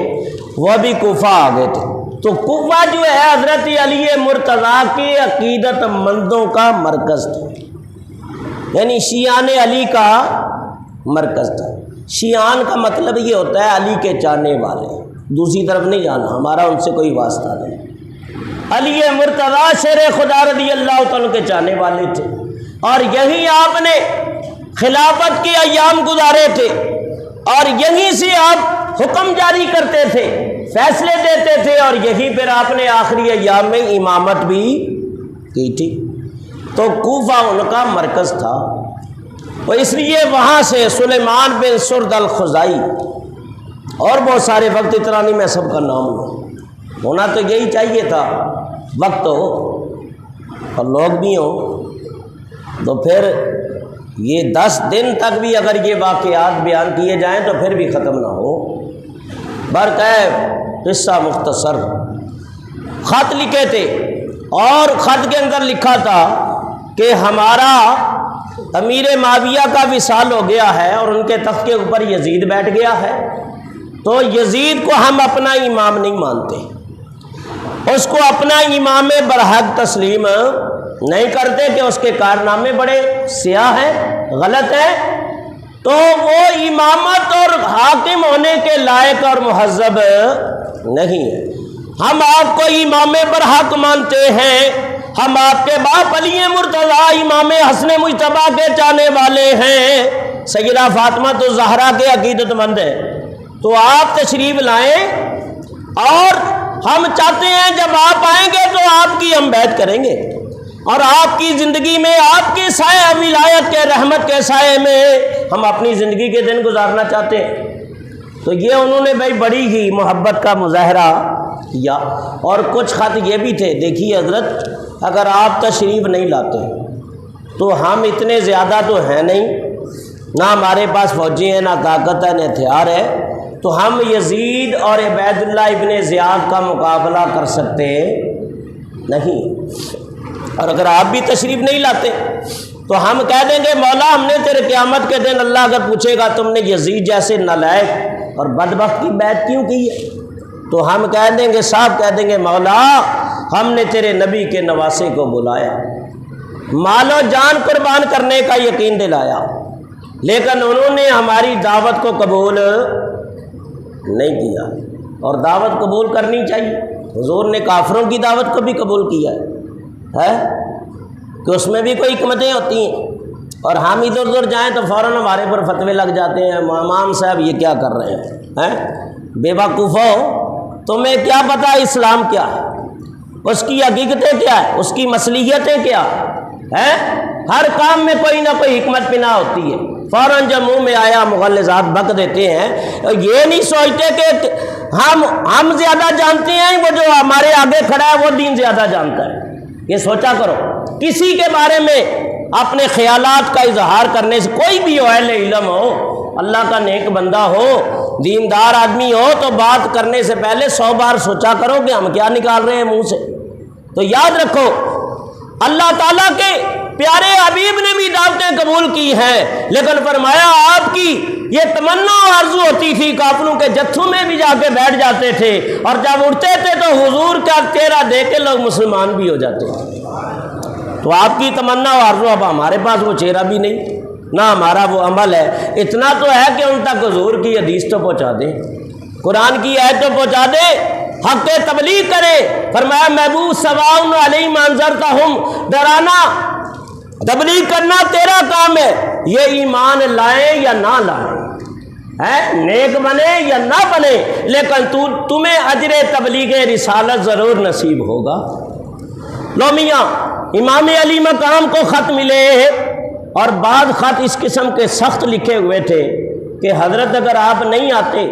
وہ بھی کوفہ آ گئے تھے. تو کوفہ جو ہے حضرت علی مرتضیٰ کے عقیدت مندوں کا مرکز تھا، یعنی شیعان علی کا مرکز تھا. شیعان کا مطلب یہ ہوتا ہے علی کے چاہنے والے، دوسری طرف نہیں جانا، ہمارا ان سے کوئی واسطہ نہیں. علی مرتضیٰ شیر خدا رضی اللہ تعالیٰ کے چاہنے والے تھے اور یہیں آپ نے خلافت کے ایام گزارے تھے اور یہیں سے آپ حکم جاری کرتے تھے، فیصلے دیتے تھے اور یہیں پھر آپ نے آخری ایام میں امامت بھی کی تھی. تو کوفہ ان کا مرکز تھا. تو اس لیے وہاں سے سلیمان بن سرد الخزائی اور بہت سارے، وقت اتنا نہیں میں سب کا نام لوں، ہونا تو یہی چاہیے تھا، وقت ہو اور لوگ بھی ہوں، تو پھر یہ 10 دن تک بھی اگر یہ واقعات بیان کیے جائیں تو پھر بھی ختم نہ ہو. برکہ قصہ مختصر. خط لکھے تھے اور خط کے اندر لکھا تھا کہ ہمارا امیر معاویہ کا وصال ہو گیا ہے اور ان کے تخت کے اوپر یزید بیٹھ گیا ہے، تو یزید کو ہم اپنا امام نہیں مانتے، اس کو اپنا امام برحق تسلیم نہیں کرتے کہ اس کے کارنامے بڑے سیاہ ہیں، غلط ہیں، تو وہ امامت اور حاکم ہونے کے لائق اور مہذب نہیں ہے. ہم آپ کو امام برحق مانتے ہیں، ہم آپ کے باپ علی مرتضیٰ امام حسن مجتبیٰ کے چاہنے والے ہیں، سیدہ فاطمہ تو زہرا کے عقیدت مند ہیں. تو آپ تشریف لائیں اور ہم چاہتے ہیں جب آپ آئیں گے تو آپ کی ہم بیعت کریں گے اور آپ کی زندگی میں آپ کی سایہ ولایت کے رحمت کے سائے میں ہم اپنی زندگی کے دن گزارنا چاہتے ہیں. تو یہ انہوں نے بھائی بڑی ہی محبت کا مظاہرہ کیا۔ اور کچھ خط یہ بھی تھے، دیکھیے حضرت اگر آپ تشریف نہیں لاتے تو ہم اتنے زیادہ تو ہیں نہیں، نہ ہمارے پاس فوجی ہیں، نہ طاقت ہے، نہ ہتھیار ہے، تو ہم یزید اور عبید اللہ ابن زیاد کا مقابلہ کر سکتے نہیں، اور اگر آپ بھی تشریف نہیں لاتے تو ہم کہہ دیں گے مولا ہم نے تیرے قیامت کے دن اللہ اگر پوچھے گا تم نے یزید جیسے نالائق اور بدبخت کی بیعت کیوں کی ہے، تو ہم کہہ دیں گے، صاحب کہہ دیں گے مولا ہم نے تیرے نبی کے نواسے کو بلایا، مال و جان قربان کرنے کا یقین دلایا، لیکن انہوں نے ہماری دعوت کو قبول نہیں کیا، اور دعوت قبول کرنی چاہیے۔ حضور نے کافروں کی دعوت کو بھی قبول کیا ہے کہ اس میں بھی کوئی حکمتیں ہوتی ہیں، اور ہم ادھر ادھر جائیں تو فوراً ہمارے پر فتوے لگ جاتے ہیں، امام صاحب یہ کیا کر رہے ہیں، بے وقوفو تمہیں کیا پتہ اسلام کیا ہے، اس کی حقیقتیں کیا ہے، اس کی مصلحتیں کیا ہے، ہر کام میں کوئی نہ کوئی حکمت پنہاں ہوتی ہے، فوراً جب منہ میں آیا مغلظات بک دیتے ہیں، یہ نہیں سوچتے کہ ہم زیادہ جانتے ہیں، وہ جو ہمارے آگے کھڑا ہے وہ دین زیادہ جانتا ہے۔ یہ سوچا کرو، کسی کے بارے میں اپنے خیالات کا اظہار کرنے سے، کوئی بھی ہو، اہل علم ہو، اللہ کا نیک بندہ ہو، دیندار آدمی ہو، تو بات کرنے سے پہلے 100 بار سوچا کرو کہ ہم کیا نکال رہے ہیں منہ سے۔ تو یاد رکھو اللہ تعالیٰ کے پیارے حبیب نے بھی دعوتیں قبول کی ہیں، لیکن فرمایا آپ کی یہ تمنا آرزو ہوتی تھی، کافروں کے جتھوں میں بھی جا کے بیٹھ جاتے تھے، اور جب اٹھتے تھے تو حضور کا چہرہ دیکھ کے لوگ مسلمان بھی ہو جاتے تھے۔ تو آپ کی تمنا و آرزو، اب ہمارے پاس وہ چہرہ بھی نہیں، نہ ہمارا وہ عمل ہے، اتنا تو ہے کہ ان تک حضور کی حدیث تو پہنچا دیں، قرآن کی آیت تو پہنچا دے، حق تبلیغ کرے۔ فرمایا محبوب سواء علیہم انذرتہم، ڈرانا تبلیغ کرنا تیرا کام ہے، یہ ایمان لائیں یا نہ لائیں، نیک بنے یا نہ بنے، لیکن تمہیں اجر تبلیغ رسالت ضرور نصیب ہوگا۔ لو میاں امام علی مقام کو خط ملے، اور بعض خط اس قسم کے سخت لکھے ہوئے تھے کہ حضرت اگر آپ نہیں آتے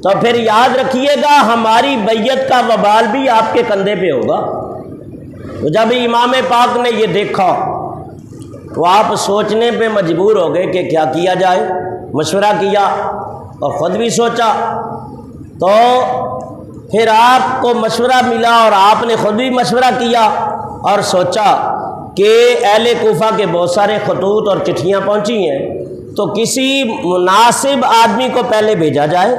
تو پھر یاد رکھیے گا ہماری بیعت کا وبال بھی آپ کے کندھے پہ ہوگا۔ تو جب امام پاک نے یہ دیکھا تو آپ سوچنے پہ مجبور ہو گئے کہ کیا کیا جائے، مشورہ کیا اور خود بھی سوچا، تو پھر آپ کو مشورہ ملا اور آپ نے خود بھی مشورہ کیا اور سوچا کہ اہل کوفہ کے بہت سارے خطوط اور چٹھیاں پہنچی ہیں، تو کسی مناسب آدمی کو پہلے بھیجا جائے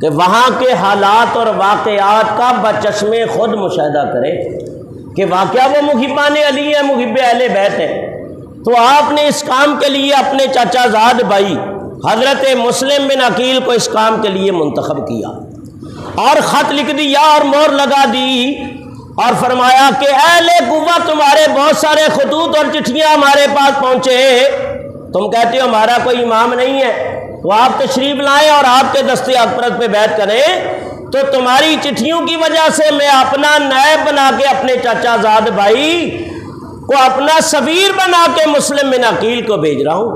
کہ وہاں کے حالات اور واقعات کا بچشم خود مشاہدہ کرے کہ واقعہ وہ محبان علی ہیں، محب اہل بیت ہیں۔ تو آپ نے اس کام کے لیے اپنے چچا زاد بھائی حضرت مسلم بن عقیل کو اس کام کے لیے منتخب کیا، اور خط لکھ دیا اور مہر لگا دی، اور فرمایا کہ اہل کوفہ تمہارے بہت سارے خطوط اور چٹھیاں ہمارے پاس پہنچے، تم کہتے ہو ہمارا کوئی امام نہیں ہے، تو آپ تشریف لائیں اور آپ کے دستے اکبرت پہ بیعت کریں، تو تمہاری چٹھیوں کی وجہ سے میں اپنا نائب بنا کے اپنے چچا زاد بھائی کو اپنا سفیر بنا کے مسلم بن عقیل کو بھیج رہا ہوں،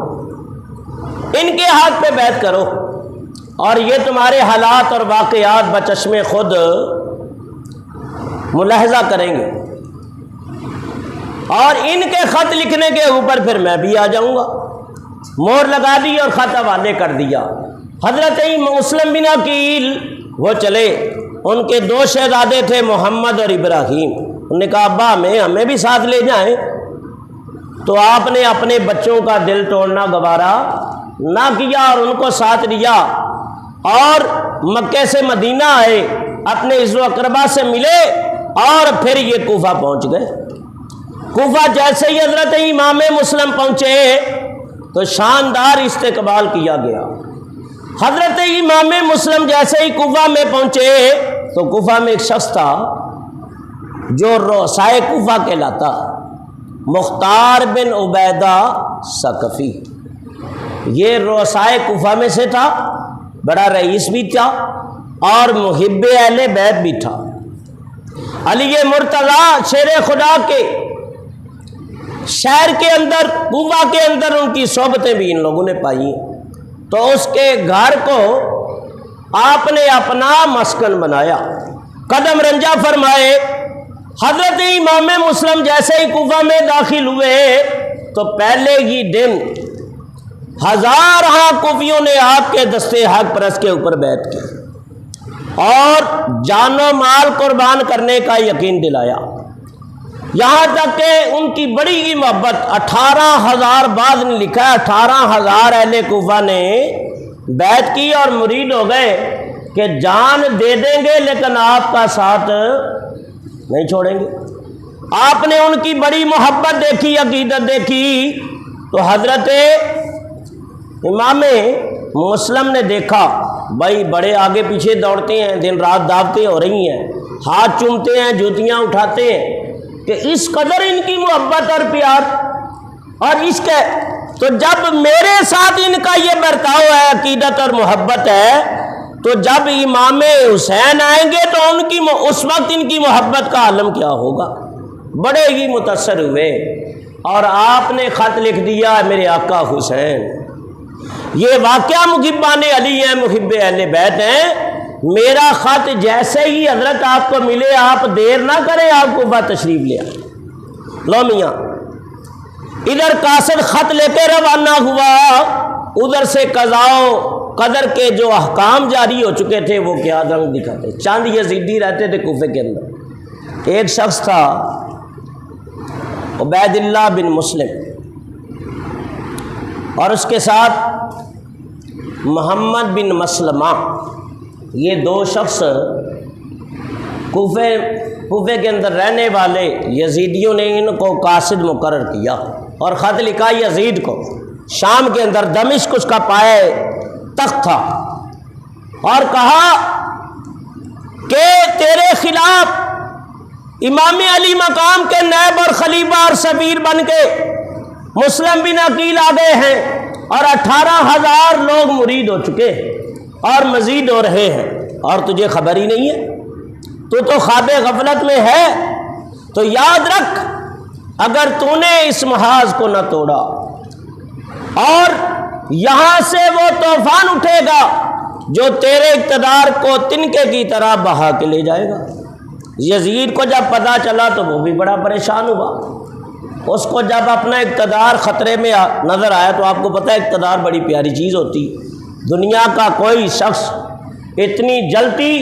ان کے ہاتھ پہ بیعت کرو، اور یہ تمہارے حالات اور واقعات بچشم خود ملاحظہ کریں گے، اور ان کے خط لکھنے کے اوپر پھر میں بھی آ جاؤں گا۔ مہر لگا دی اور خط حوالے کر دیا۔ حضرت مسلم بن عقیل وہ چلے، ان کے 2 شہزادے تھے محمد اور ابراہیم، انہوں نے کہا ابا ہمیں بھی ساتھ لے جائیں، تو آپ نے اپنے بچوں کا دل توڑنا گوارا نہ کیا اور ان کو ساتھ لیا، اور مکے سے مدینہ آئے، اپنے عزو و اقربا سے ملے، اور پھر یہ کوفہ پہنچ گئے۔ کوفہ جیسے ہی حضرت امام مسلم پہنچے تو شاندار استقبال کیا گیا۔ حضرت امام مسلم جیسے ہی کوفہ میں پہنچے تو کوفہ میں ایک شخص تھا جو روسائے کوفہ کہلاتا، مختار بن عبیدہ ثقفی، یہ روسائے کوفہ میں سے تھا، بڑا رئیس بھی تھا اور محب اہل بیت بھی تھا۔ علی مرتضیٰ شیر خدا کے شہر کے اندر، کوفہ کے اندر ان کی صحبتیں بھی ان لوگوں نے پائی، تو اس کے گھر کو آپ نے اپنا مسکن بنایا، قدم رنجا فرمائے۔ حضرت امام مسلم جیسے ہی کوفہ میں داخل ہوئے تو پہلے ہی دن ہزارہ کوفیوں نے آپ کے دستے حق پرست کے اوپر بیعت کی اور جان و مال قربان کرنے کا یقین دلایا، یہاں تک کہ ان کی بڑی ہی محبت 18,000 بعد نے لکھا ہے 18,000 اہل کوفہ نے بیعت کی اور مرید ہو گئے کہ جان دے دیں گے لیکن آپ کا ساتھ نہیں چھوڑیں گے۔ آپ نے ان کی بڑی محبت دیکھی، عقیدت دیکھی، تو حضرت امام مسلم نے دیکھا بھائی بڑے آگے پیچھے دوڑتے ہیں، دن رات دعوتیں ہو رہی ہیں، ہاتھ چومتے ہیں، جوتیاں اٹھاتے ہیں، کہ اس قدر ان کی محبت اور پیار اور اس کے، تو جب میرے ساتھ ان کا یہ برتاؤ ہے، عقیدت اور محبت ہے، تو جب امام حسین آئیں گے تو ان کی اس وقت ان کی محبت کا عالم کیا ہوگا۔ بڑے ہی متاثر ہوئے اور آپ نے خط لکھ دیا، میرے آقا حسین یہ واقعہ محبان علی ہیں، محب اہل بیت ہیں، میرا خط جیسے ہی حضرت آپ کو ملے آپ دیر نہ کریں، آپ کو بات تشریف لے آئیں۔ لو میاں ادھر قاصد خط لے کے روانہ ہوا، ادھر سے قضاء و قدر کے جو احکام جاری ہو چکے تھے وہ کیا رنگ دکھاتے۔ چند یزیدی رہتے تھے کوفے کے اندر، ایک شخص تھا عبید اللہ بن مسلم اور اس کے ساتھ محمد بن مسلمہ، یہ دو شخص کوفے کے اندر رہنے والے یزیدیوں نے ان کو قاصد مقرر کیا اور خط لکھا یزید کو۔ شام کے اندر دمشق اس کا پائے تخت تھا اور کہا کہ تیرے خلاف امام علی مقام کے نائب اور خلیفہ اور سفیر بن کے مسلم بن عقیل آ گئے ہیں اور 18,000 لوگ مرید ہو چکے ہیں اور مزید ہو رہے ہیں اور تجھے خبر ہی نہیں ہے، تو خواب غفلت میں ہے۔ تو یاد رکھ اگر تو نے اس محاذ کو نہ توڑا اور یہاں سے وہ طوفان اٹھے گا جو تیرے اقتدار کو تنکے کی طرح بہا کے لے جائے گا۔ یزید کو جب پتہ چلا تو وہ بھی بڑا پریشان ہوا، اس کو جب اپنا اقتدار خطرے میں نظر آیا، تو آپ کو پتہ ہے اقتدار بڑی پیاری چیز ہوتی، دنیا کا کوئی شخص اتنی جلدی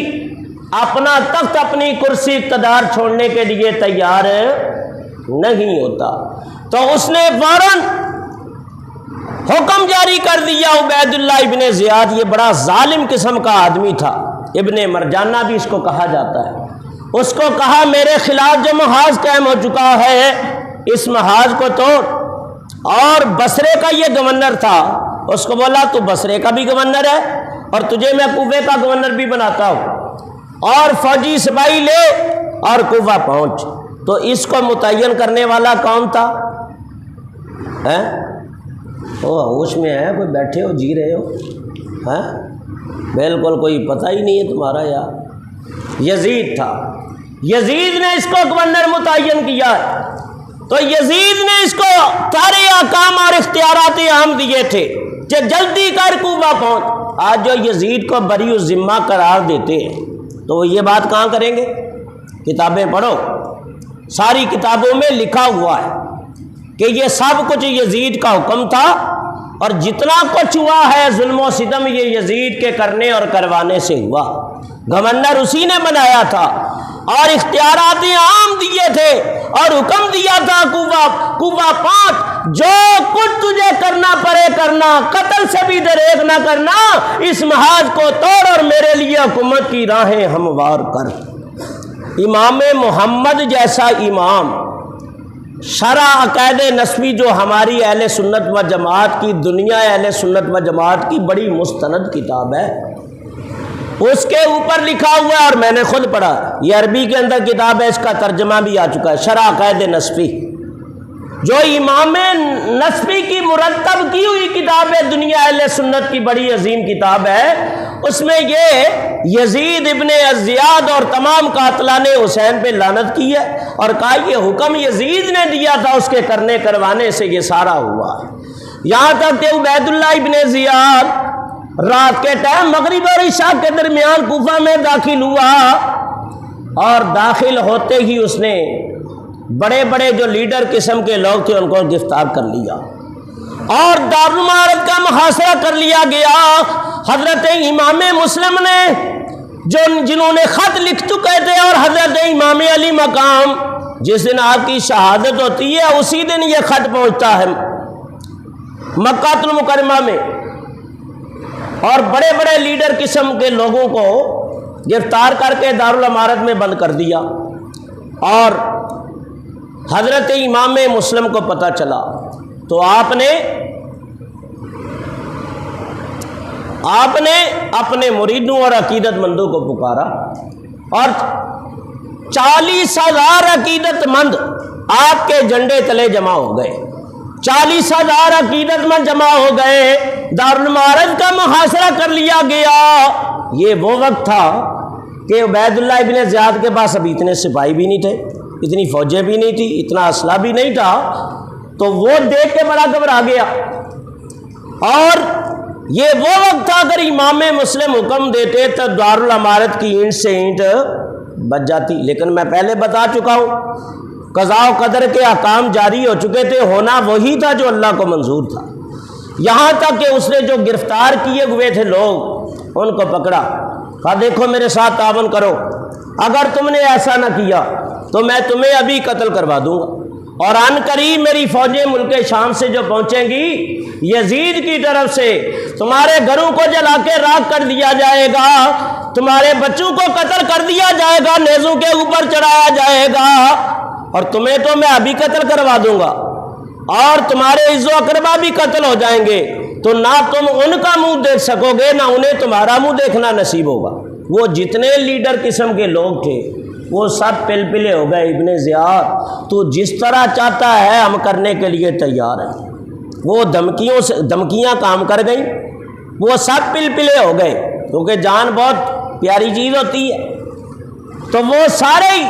اپنا تخت اپنی کرسی اقتدار چھوڑنے کے لیے تیار نہیں ہوتا۔ تو اس نے فوراً حکم جاری کر دیا، عبید اللہ ابن زیاد یہ بڑا ظالم قسم کا آدمی تھا، ابن مرجانہ بھی اس کو کہا جاتا ہے، اس کو کہا میرے خلاف جو محاذ قائم ہو چکا ہے اس محاذ کو توڑ۔ اور بصرے کا یہ گورنر تھا، اس کو بولا تو بصرے کا بھی گورنر ہے اور تجھے میں کوفے کا گورنر بھی بناتا ہوں، اور فوجی سپاہی لے اور کوفہ پہنچ۔ تو اس کو متعین کرنے والا کون تھا؟ ہوش میں ہے؟ کوئی بیٹھے ہو جی رہے ہو؟ بالکل کوئی پتہ ہی نہیں ہے تمہارا یار۔ یزید تھا، یزید نے اس کو گورنر متعین کیا، تو یزید نے اس کو سارے احکام اور اختیارات عام دیے تھے کہ جلدی کر کوفہ پہنچ۔ آج جو یزید کو بری الذمہ قرار دیتے ہیں تو وہ یہ بات کہاں کریں گے؟ کتابیں پڑھو، ساری کتابوں میں لکھا ہوا ہے کہ یہ سب کچھ یزید کا حکم تھا اور جتنا کچھ ہوا ہے ظلم و ستم یہ یزید کے کرنے اور کروانے سے ہوا۔ گورنر اسی نے بنایا تھا اور اختیارات عام دیے تھے اور حکم دیا تھا کوفہ پہنچ، جو کچھ تجھے کرنا پڑے کرنا، قتل سے بھی دریغ نہ کرنا، اس محاذ کو توڑ اور میرے لیے حکومت کی راہیں ہموار کر۔ امام محمد جیسا امام، شرع عقائد نسبی جو ہماری اہل سنت و جماعت کی، دنیا اہل سنت و جماعت کی بڑی مستند کتاب ہے، اس کے اوپر لکھا ہوا ہے اور میں نے خود پڑھا، یہ عربی کے اندر کتاب ہے، اس کا ترجمہ بھی آ چکا ہے، شرع عقائد نسبی، جو امام نسبی کی مرتب کی ہوئی کتاب ہے، دنیا اہل سنت کی بڑی عظیم کتاب ہے۔ اس میں یہ یزید ابن زیاد اور تمام قاتلان حسین پہ لعنت کی ہے اور کہا یہ حکم یزید نے دیا تھا، اس کے کرنے کروانے سے یہ سارا ہوا ہے۔ یہاں تک کہ عبید اللہ ابن زیاد رات کے ٹائم مغرب اور عشاء کے درمیان کوفہ میں داخل ہوا، اور داخل ہوتے ہی اس نے بڑے بڑے جو لیڈر قسم کے لوگ تھے ان کو گرفتار کر لیا اور دارالمعارض کا محاصرہ کر لیا گیا۔ حضرت امام مسلم نے جنہوں نے خط لکھ چکے تھے، اور حضرت امام علی مقام جس دن آپ کی شہادت ہوتی ہے اسی دن یہ خط پہنچتا ہے مکہ المکرمہ میں، اور بڑے بڑے لیڈر قسم کے لوگوں کو گرفتار کر کے دارالمعارض میں بند کر دیا۔ اور حضرت امام مسلم کو پتہ چلا تو آپ نے اپنے مریدوں اور عقیدت مندوں کو پکارا، اور 40,000 عقیدت مند آپ کے جھنڈے تلے جمع ہو گئے۔ 40,000 عقیدت مند جمع ہو گئے، دارالمعارض کا محاصرہ کر لیا گیا۔ یہ وہ وقت تھا کہ عبید اللہ ابن زیاد کے پاس ابھی اتنے سپاہی بھی نہیں تھے، اتنی فوجیں بھی نہیں تھی، اتنا اسلحہ بھی نہیں تھا، تو وہ دیکھ کے بڑا گھبرا گیا۔ اور یہ وہ وقت تھا اگر امام مسلم حکم دیتے تو دارالمعارض کی اینٹ سے اینٹ بچ جاتی، لیکن میں پہلے بتا چکا ہوں قضاء و قدر کے احکام جاری ہو چکے تھے، ہونا وہی تھا جو اللہ کو منظور تھا۔ یہاں تک کہ اس نے جو گرفتار کیے ہوئے تھے لوگ ان کو پکڑا، کہا دیکھو میرے ساتھ تعاون کرو، اگر تم نے ایسا نہ کیا تو میں تمہیں ابھی قتل کروا دوں گا، اور عن قریب میری فوجیں ملک شام سے جو پہنچیں گی یزید کی طرف سے تمہارے گھروں کو جلا کے راکھ کر دیا جائے گا، تمہارے بچوں کو قتل کر دیا جائے گا، نیزوں کے اوپر چڑھایا جائے گا، اور تمہیں تو میں ابھی قتل کروا دوں گا، اور تمہارے عز و اقربا بھی قتل ہو جائیں گے، تو نہ تم ان کا منہ دیکھ سکو گے نہ انہیں تمہارا منہ دیکھنا نصیب ہوگا۔ وہ جتنے لیڈر قسم کے لوگ تھے وہ سب پلپلے ہو گئے، ابن زیاد تو جس طرح چاہتا ہے ہم کرنے کے لیے تیار ہیں۔ وہ دھمکیاں کام کر گئیں، وہ سب پلپلے ہو گئے، کیونکہ جان بہت پیاری چیز ہوتی ہے، تو وہ سارے ہی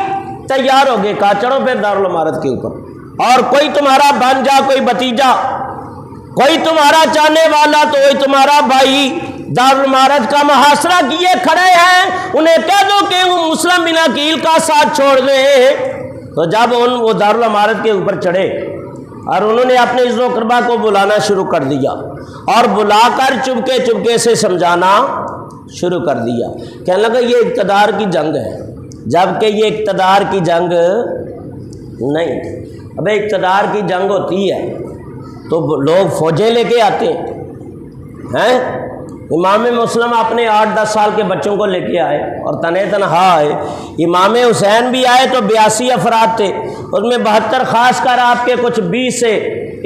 تیار ہو گئے، کہا چڑھو پھر دارالمعارض کے اوپر، اور کوئی تمہارا بھانجا، کوئی بھتیجا، کوئی تمہارا چاہنے والا تو کوئی تمہارا بھائی دارالمعارض کا محاصرہ کیے کھڑے ہیں، انہیں کہہ دو کہ وہ مسلم بن عقیل کا ساتھ چھوڑ دیں۔ تو جب وہ دارالمعارض کے اوپر چڑھے اور انہوں نے اپنے عز و اقربا کو بلانا شروع کر دیا، اور بلا کر چپکے چپکے سے سمجھانا شروع کر دیا، کہنے لگا یہ اقتدار کی جنگ ہے، جبکہ یہ اقتدار کی جنگ نہیں۔ اب اقتدار کی جنگ ہوتی ہے تو لوگ فوجیں لے کے آتے ہیں۔ امام مسلم اپنے 8-10 سال کے بچوں کو لے کے آئے اور تنہا آئے، امام حسین بھی آئے تو 82 افراد تھے، اس میں 72 خاص کر آپ کے کچھ 20 سے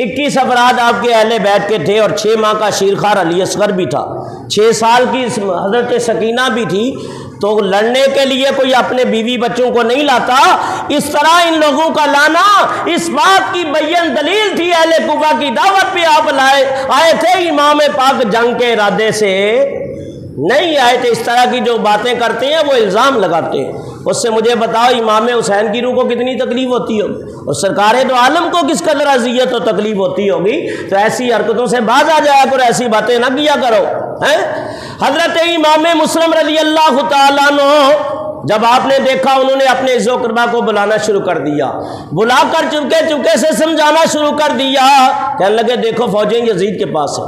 21 افراد آپ کے اہل بیت کے تھے، اور 6 ماہ کا شیرخوار علی اصغر بھی تھا، 6 سال کی حضرت سکینہ بھی تھی۔ تو لڑنے کے لیے کوئی اپنے بیوی بچوں کو نہیں لاتا، اس طرح ان لوگوں کا لانا اس بات کی بین دلیل تھی، اہل کوفہ کی دعوت پہ آپ آئے تھے، امام پاک جنگ کے ارادے سے نہیں آئے تھے۔ اس طرح کی جو باتیں کرتے ہیں وہ الزام لگاتے ہیں۔ اس سے مجھے بتاؤ امام حسین کی روح کو کتنی تکلیف ہوتی ہوگی، اور سرکار دو عالم کو کس قدر اذیت و تکلیف ہوتی ہوگی، تو ایسی حرکتوں سے باز آ جایا کرو، ایسی باتیں نہ کیا کرو۔ حضرت امام مسلم رضی اللہ تعالیٰ عنہ جب آپ نے دیکھا انہوں نے اپنے عز و اقربا کو بلانا شروع کر دیا، بلا کر چپکے چپکے سے سمجھانا شروع کر دیا، کہنے لگے دیکھو فوجیں یزید کے پاس ہے،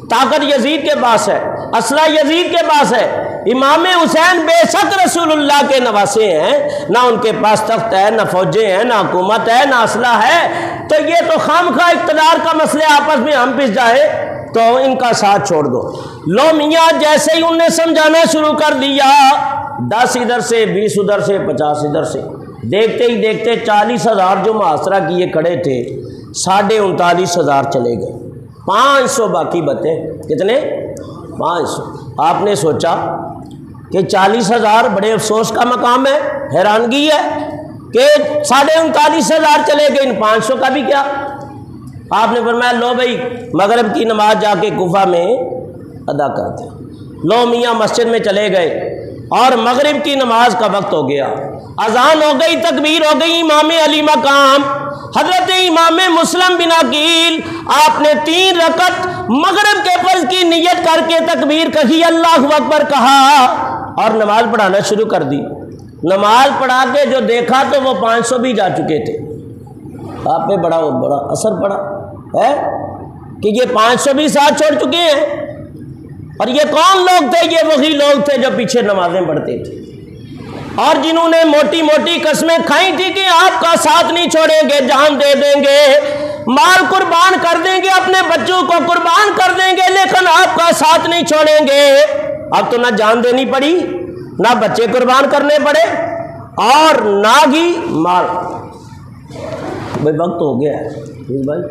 طاقت یزید کے پاس ہے، اسلحہ یزید کے پاس ہے، امام حسین بے شک رسول اللہ کے نواسے ہیں، نہ ان کے پاس تخت ہے، نہ فوجیں ہیں، نہ حکومت ہے، نہ اسلحہ ہے، تو یہ تو خام خواہ اقتدار کا مسئلہ آپس میں ہم پس جائے تو ان کا ساتھ چھوڑ دو۔ لو میاں جیسے ہی انہیں سمجھانا شروع کر دیا، 10 ادھر سے، 20 ادھر سے، 50 ادھر سے، دیکھتے ہی دیکھتے 40,000 جو محاصرہ کیے کھڑے تھے 39,500 چلے گئے، 500 باقی بتے۔ کتنے؟ 500۔ آپ نے سوچا کہ 40,000 بڑے افسوس کا مقام ہے، حیرانگی ہے کہ 39,500 چلے گئے، ان 500 کا بھی کیا؟ آپ نے فرمایا لو بھائی مغرب کی نماز جا کے کوفہ میں ادا کرتے، لو میاں مسجد میں چلے گئے، اور مغرب کی نماز کا وقت ہو گیا، اذان ہو گئی، تکبیر ہو گئی، امام علی مقام حضرت امام مسلم بن عقیل آپ نے 3 رکعت مغرب کے فرض کی نیت کر کے تکبیر کہی، اللہ اکبر کہا اور نماز پڑھانا شروع کر دی۔ نماز پڑھا کے جو دیکھا تو وہ 500 بھی جا چکے تھے۔ آپ پہ بڑا اثر پڑا ہے کہ یہ 500 بھی ساتھ چھوڑ چکے ہیں، اور یہ کون لوگ تھے؟ یہ وہی لوگ تھے جو پیچھے نمازیں پڑھتے تھے اور جنہوں نے موٹی موٹی قسمیں کھائی تھی کہ آپ کا ساتھ نہیں چھوڑیں گے، جان دے دیں گے، مال قربان کر دیں گے، اپنے بچوں کو قربان کر دیں گے، لیکن آپ کا ساتھ نہیں چھوڑیں گے۔ اب تو نہ جان دینی پڑی، نہ بچے قربان کرنے پڑے، اور نہ ہی مال۔ بھائی وقت ہو گیا ہے بھائی،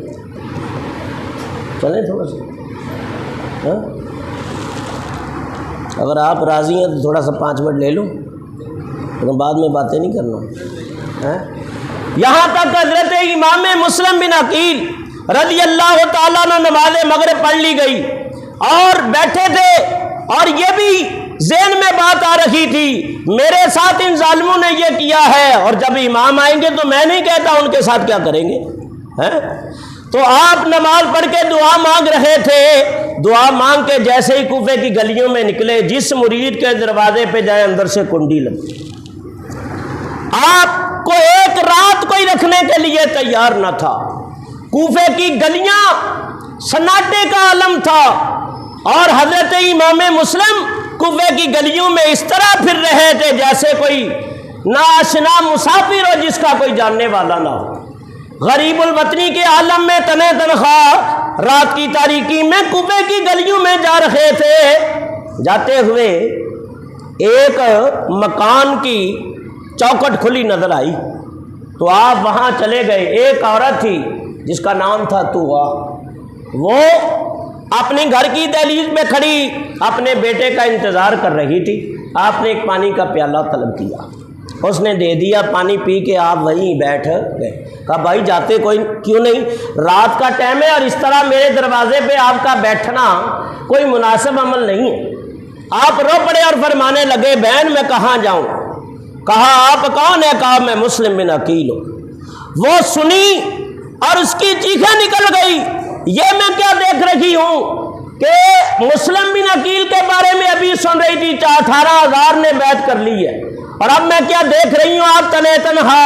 چلیں تھوڑا سا، اگر آپ راضی ہیں تو تھوڑا سا 5 منٹ لے لو، لیکن بعد میں باتیں نہیں کرنا۔ یہاں تک حضرت امام مسلم بن عقیل رضی اللہ تعالیٰ عنہ نماز مغرب پڑھ لی گئی اور بیٹھے تھے، اور یہ بھی ذہن میں بات آ رہی تھی میرے ساتھ ان ظالموں نے یہ کیا ہے، اور جب امام آئیں گے تو میں نہیں کہتا ان کے ساتھ کیا کریں گے۔ تو آپ نماز پڑھ کے دعا مانگ رہے تھے، دعا مانگ کے جیسے ہی کوفے کی گلیوں میں نکلے، جس مرید کے دروازے پہ جائے اندر سے کنڈی لگی۔ آپ کو ایک رات کوئی رکھنے کے لیے تیار نہ تھا، کوفے کی گلیاں سناٹے کا عالم تھا، اور حضرت امام مسلم کوفے کی گلیوں میں اس طرح پھر رہے تھے جیسے کوئی ناآشنا مسافر ہو جس کا کوئی جاننے والا نہ ہو۔ غریب الوطنی کے عالم میں تنہ تنخواہ رات کی تاریکی میں کوفے کی گلیوں میں جا رہے تھے۔ جاتے ہوئے ایک مکان کی چوکھٹ کھلی نظر آئی تو آپ وہاں چلے گئے۔ ایک عورت تھی جس کا نام تھا توغا، وہ اپنے گھر کی دہلیز میں کھڑی اپنے بیٹے کا انتظار کر رہی تھی۔ آپ نے ایک پانی کا پیالہ طلب کیا، اس نے دے دیا، پانی پی کے آپ وہیں بیٹھ گئے۔ کہا بھائی جاتے کوئی کیوں نہیں، رات کا ٹائم ہے اور اس طرح میرے دروازے پہ آپ کا بیٹھنا کوئی مناسب عمل نہیں ہے۔ آپ رو پڑے اور فرمانے لگے بہن میں کہاں جاؤں؟ کہا آپ کون ہے؟ کہا میں مسلم بن عقیل ہوں۔ وہ سنی اور اس کی چیخیں نکل گئی، یہ میں کیا دیکھ رہی ہوں کہ مسلم بن عقیل کے بارے میں ابھی سن رہی تھی 18,000 نے بیعت کر لی ہے، اور اب میں کیا دیکھ رہی ہوں آپ تنہ تنہا۔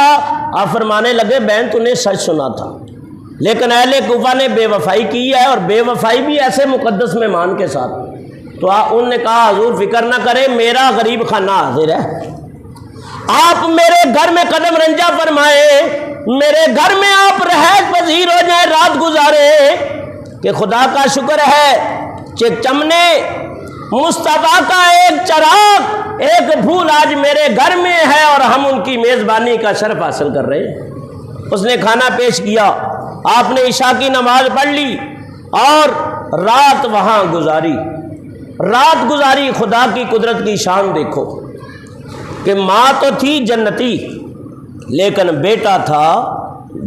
آپ فرمانے لگے بہن تو نے سچ سنا تھا، لیکن اہل کوفہ نے بے وفائی کی ہے، اور بے وفائی بھی ایسے مقدس مہمان کے ساتھ۔ تو انہوں نے کہا حضور فکر نہ کرے، میرا غریب خانہ حاضر ہے، آپ میرے گھر میں قدم رنجا فرمائے، میرے گھر میں آپ رہائش پذیر ہو جائیں، رات گزارے، کہ خدا کا شکر ہے کہ چمنے مصطفیٰ کا ایک چراغ، ایک پھول آج میرے گھر میں ہے اور ہم ان کی میزبانی کا شرف حاصل کر رہے ہیں۔ اس نے کھانا پیش کیا، آپ نے عشاء کی نماز پڑھ لی اور رات وہاں گزاری۔ رات گزاری، خدا کی قدرت کی شان دیکھو کہ ماں تو تھی جنتی لیکن بیٹا تھا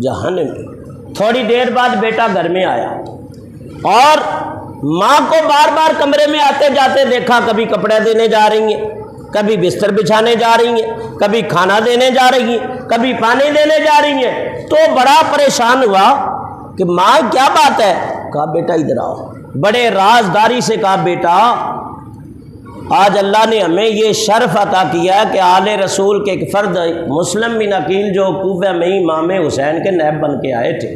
جہنمی۔ تھوڑی دیر بعد بیٹا گھر میں آیا اور ماں کو بار بار کمرے میں آتے جاتے دیکھا، کبھی کپڑے دینے جا رہی ہیں، کبھی بستر بچھانے جا رہی ہیں، کبھی کھانا دینے جا رہی ہیں، کبھی پانی دینے جا رہی ہیں۔ تو بڑا پریشان ہوا کہ ماں کیا بات ہے؟ کہا بیٹا ادھر آؤ۔ بڑے رازداری سے کہا بیٹا آج اللہ نے ہمیں یہ شرف عطا کیا ہے کہ آل رسول کے ایک فرد مسلم بن عقیل جو کوفہ میں امام حسین کے نائب بن کے آئے تھے،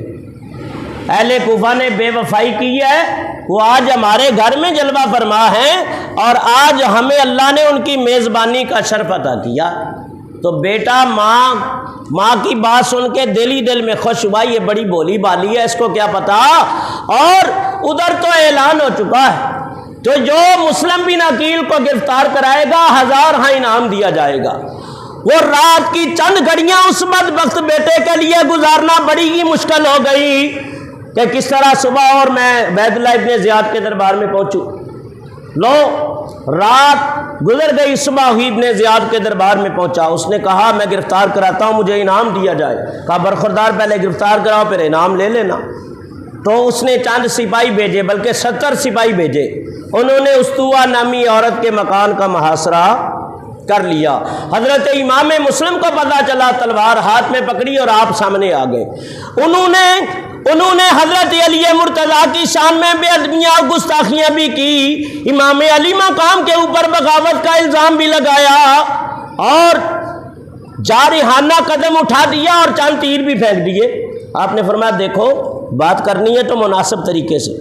اہل کوفہ نے بے وفائی کی ہے، وہ آج ہمارے گھر میں جلوہ فرما ہیں اور آج ہمیں اللہ نے ان کی میزبانی کا شرف عطا کیا۔ تو بیٹا ماں کی بات سن کے دل ہی دل میں خوش ہوا، یہ بڑی بولی بالی ہے، اس کو کیا پتا۔ اور ادھر تو اعلان ہو چکا ہے، تو جو مسلم بن عقیل کو گرفتار کرائے گا 1000 انعام دیا جائے گا۔ وہ رات کی چند گھڑیاں اس بدبخت بیٹے کے لیے گزارنا بڑی ہی مشکل ہو گئی کہ کس طرح صبح اور میں عبید اللہ ابن زیاد کے دربار میں پہنچوں۔ لو رات گزر گئی، صبح ہوئی، ابن زیاد کے دربار میں پہنچا۔ اس نے کہا میں گرفتار کراتا ہوں، مجھے انعام دیا جائے۔ کہا برخوردار پہلے گرفتار کراؤ پھر انعام لے لینا۔ تو اس نے چند سپاہی بھیجے، بلکہ 70 سپاہی بھیجے۔ انہوں نے استوا نامی عورت کے مکان کا محاصرہ کر لیا۔ حضرت امام مسلم کو پتہ چلا، تلوار ہاتھ میں پکڑی اور آپ سامنے آ گئے۔ انہوں نے حضرت علی مرتضیٰ کی شان میں بے ادبیاں اور گستاخیاں بھی کی، امام علی مقام کے اوپر بغاوت کا الزام بھی لگایا اور جارحانہ قدم اٹھا دیا اور چند تیر بھی پھینک دیے۔ آپ نے فرمایا دیکھو بات کرنی ہے تو مناسب طریقے سے،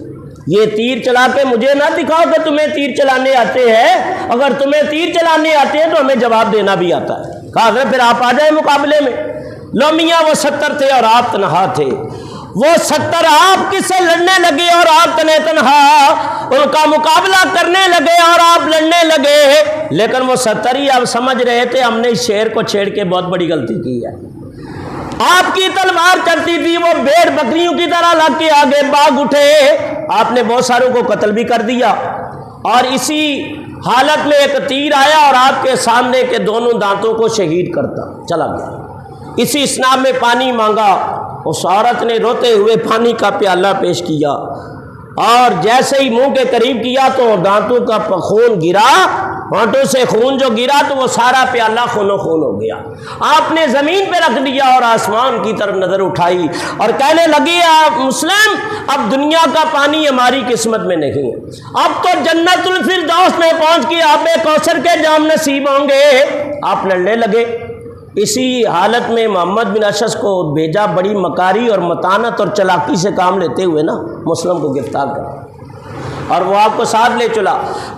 یہ تیر چلا کے مجھے نہ دکھاؤ کہ تمہیں تیر چلانے آتے ہیں، اگر تمہیں تیر چلانے آتے ہیں تو ہمیں جواب دینا بھی آتا ہے۔ کہا پھر آپ آ جائیں مقابلے میں۔ لو میاں وہ 70 تھے اور آپ تنہا تھے، وہ 70 آپ کس سے لڑنے لگے اور آپ تنہا ان کا مقابلہ کرنے لگے اور آپ لڑنے لگے، لیکن وہ 70 ہی اب سمجھ رہے تھے ہم نے اس شیر کو چھیڑ کے بہت بڑی غلطی کی ہے۔ آپ کی تلوار چلتی تھی، وہ بھیڑ بکریوں کی طرح لگ کے آگے بھاگ اٹھے، آپ نے بہت ساروں کو قتل بھی کر دیا، اور اسی حالت میں ایک تیر آیا اور آپ کے سامنے کے دونوں دانتوں کو شہید کرتا چلا گیا۔ اسی اسنا میں پانی مانگا، اس عورت نے روتے ہوئے پانی کا پیالہ پیش کیا اور جیسے ہی منہ کے قریب کیا تو دانتوں کا خون گرا، ہونٹوں سے خون جو گرا تو وہ سارا پیالہ خون و خون ہو گیا۔ آپ نے زمین پہ رکھ دیا اور آسمان کی طرف نظر اٹھائی اور کہنے لگی آپ مسلم اب دنیا کا پانی ہماری قسمت میں نہیں ہے، اب تو جنت الفردوس میں پہنچ کے آب کوثر کے جام نصیب ہوں گے۔ آپ لڑنے لگے۔ اسی حالت میں محمد بن اشعث کو بھیجا، بڑی مکاری اور متانت اور چلاکی سے کام لیتے ہوئے نا مسلم کو گرفتار کر، اور وہ آپ کو ساتھ لے چلا۔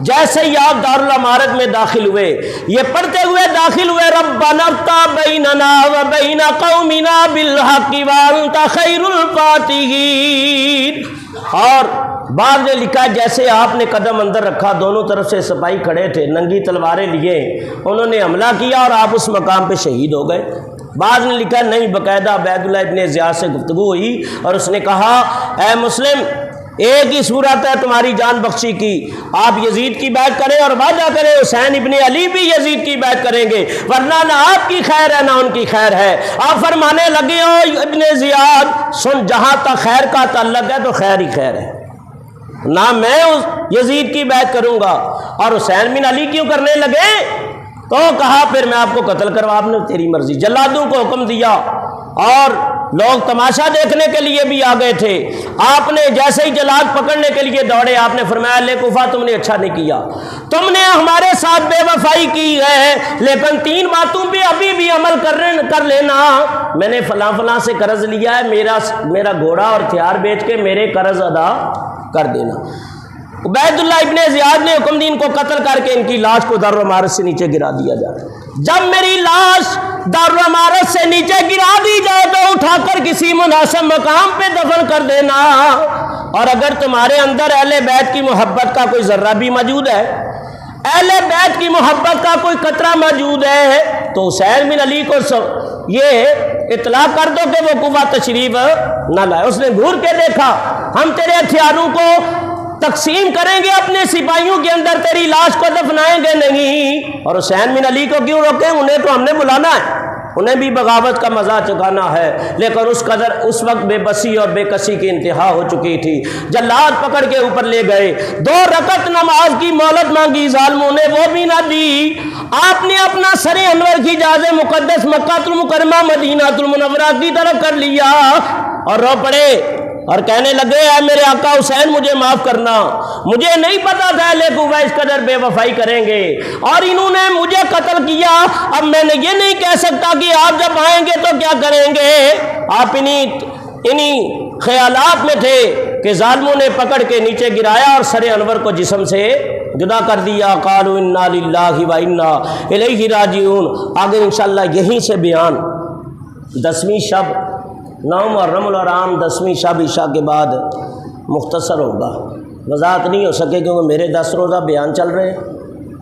جیسے ہی آپ دارالامارت میں داخل ہوئے، یہ پڑھتے ہوئے داخل ہوئے ربنا افتح بیننا و بین قومنا بالحق وانت خیر الفاتحین، اور بعد نے لکھا جیسے آپ نے قدم اندر رکھا دونوں طرف سے سپاہی کھڑے تھے ننگی تلواریں لیے، انہوں نے حملہ کیا اور آپ اس مقام پہ شہید ہو گئے۔ بعد نے لکھا نہیں، باقاعدہ عبید اللہ ابن زیاد سے گفتگو ہوئی اور اس نے کہا اے مسلم ایک ہی صورت ہے تمہاری جان بخشی کی، آپ یزید کی بیعت کریں اور وعدہ کریں حسین ابن علی بھی یزید کی بیعت کریں گے، ورنہ نہ آپ کی خیر ہے نہ ان کی خیر ہے۔ آپ فرمانے لگے ہو ابن زیاد سن، جہاں تک خیر کا تعلق ہے تو خیر ہی خیر ہے، نہ میں اس یزید کی بیعت کروں گا۔ اور حسین بن علی کیوں کرنے لگے تو کہا پھر میں آپ کو قتل کروا، آپ نے تیری مرضی۔ جلادوں کو حکم دیا اور لوگ تماشا دیکھنے کے لیے بھی آ گئے تھے۔ آپ نے جیسے ہی جلاد پکڑنے کے لیے دوڑے، آپ نے فرمایا اہل کوفہ تم نے اچھا نہیں کیا، تم نے ہمارے ساتھ بے وفائی کی ہے، لیکن 3 باتوں پہ ابھی بھی عمل کر لینا، میں نے فلاں فلاں سے قرض لیا ہے، میرا گھوڑا اور ہتھیار بیچ کے میرے قرض ادا کر دینا۔ عبید اللہ ابن زیاد نے حکم دی ان کو قتل کر کے ان کی لاش کو دارالامارت سے نیچے گرا دیا جائے۔ جب میری لاش دارالامارت سے نیچے گرا دی جائے تو اٹھا کر کسی مناسب مقام پہ دفن کر دینا، اور اگر تمہارے اندر اہل بیت کی محبت کا کوئی ذرہ بھی موجود ہے، اہل بیت کی محبت کا کوئی قطرہ موجود ہے، تو حسین بن علی کو یہ اطلاع کر دو کہ وہ کوفہ تشریف نہ لائے۔ اس نے گھور کے دیکھا، ہم تیرے ہتھیاروں کو تقسیم کریں گے اپنے سپاہیوں کے اندر، تیری لاش کو دفنائیں گے نہیں۔ اور حسین بن علی کو کیوں روکیں، انہیں تو ہم نے بلانا ہے، انہیں بھی بغاوت کا مزہ چکانا ہے، لیکن اس وقت بے بسی اور بے کسی کی انتہا ہو چکی تھی۔ جلاد پکڑ کے اوپر لے گئے، 2 رکعت نماز کی مہلت مانگی، ظالموں نے وہ بھی نہ دی۔ آپ نے اپنا سر انور کی جاز مقدس مکہ المکرمہ مدینہ المنورہ کی طرف کر لیا اور رو پڑے اور کہنے لگے اے میرے آقا حسین مجھے معاف کرنا، مجھے نہیں پتا تھا اہل کوفہ اس قدر بے وفائی کریں گے اور انہوں نے مجھے قتل کیا، اب میں نے یہ نہیں کہہ سکتا کہ آپ جب آئیں گے تو کیا کریں گے۔ آپ انہی خیالات میں تھے کہ ظالموں نے پکڑ کے نیچے گرایا اور سر انور کو جسم سے جدا کر دیا۔ قالوا انا للہ و انا الیہ راجعون۔ آگے انشاءاللہ یہیں سے بیان 10ویں شب 9 محرم الحرام 10ویں شب عشاء کے بعد مختصر ہوگا، وضاحت نہیں ہو سکے کیونکہ میرے 10 روزہ بیان چل رہے ہیں۔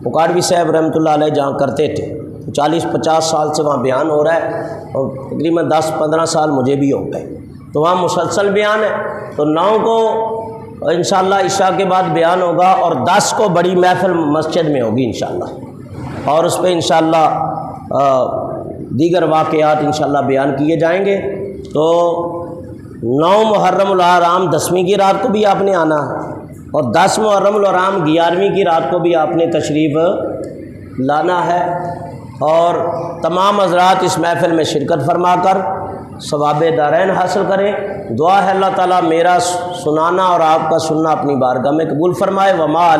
پکاڑوی صاحب رحمۃ اللہ علیہ جہاں کرتے تھے 40-50 سال سے وہاں بیان ہو رہا ہے اور تقریباً 10-15 سال مجھے بھی ہو گئے، تو وہاں مسلسل بیان ہے۔ تو 9 کو انشاءاللہ عشاء کے بعد بیان ہوگا اور 10 کو بڑی محفل مسجد میں ہوگی انشاءاللہ، اور اس پہ انشاءاللہ دیگر واقعات انشاءاللہ بیان کیے جائیں گے۔ تو 9 محرم الحرام 10ویں کی رات کو بھی آپ نے آنا ہے اور 10 محرم الحرام 11ویں کی رات کو بھی آپ نے تشریف لانا ہے۔ اور تمام حضرات اس محفل میں شرکت فرما کر ثواب دارین حاصل کریں۔ دعا ہے اللہ تعالیٰ میرا سنانا اور آپ کا سننا اپنی بارگاہ میں قبول فرمائے۔ وما علیہ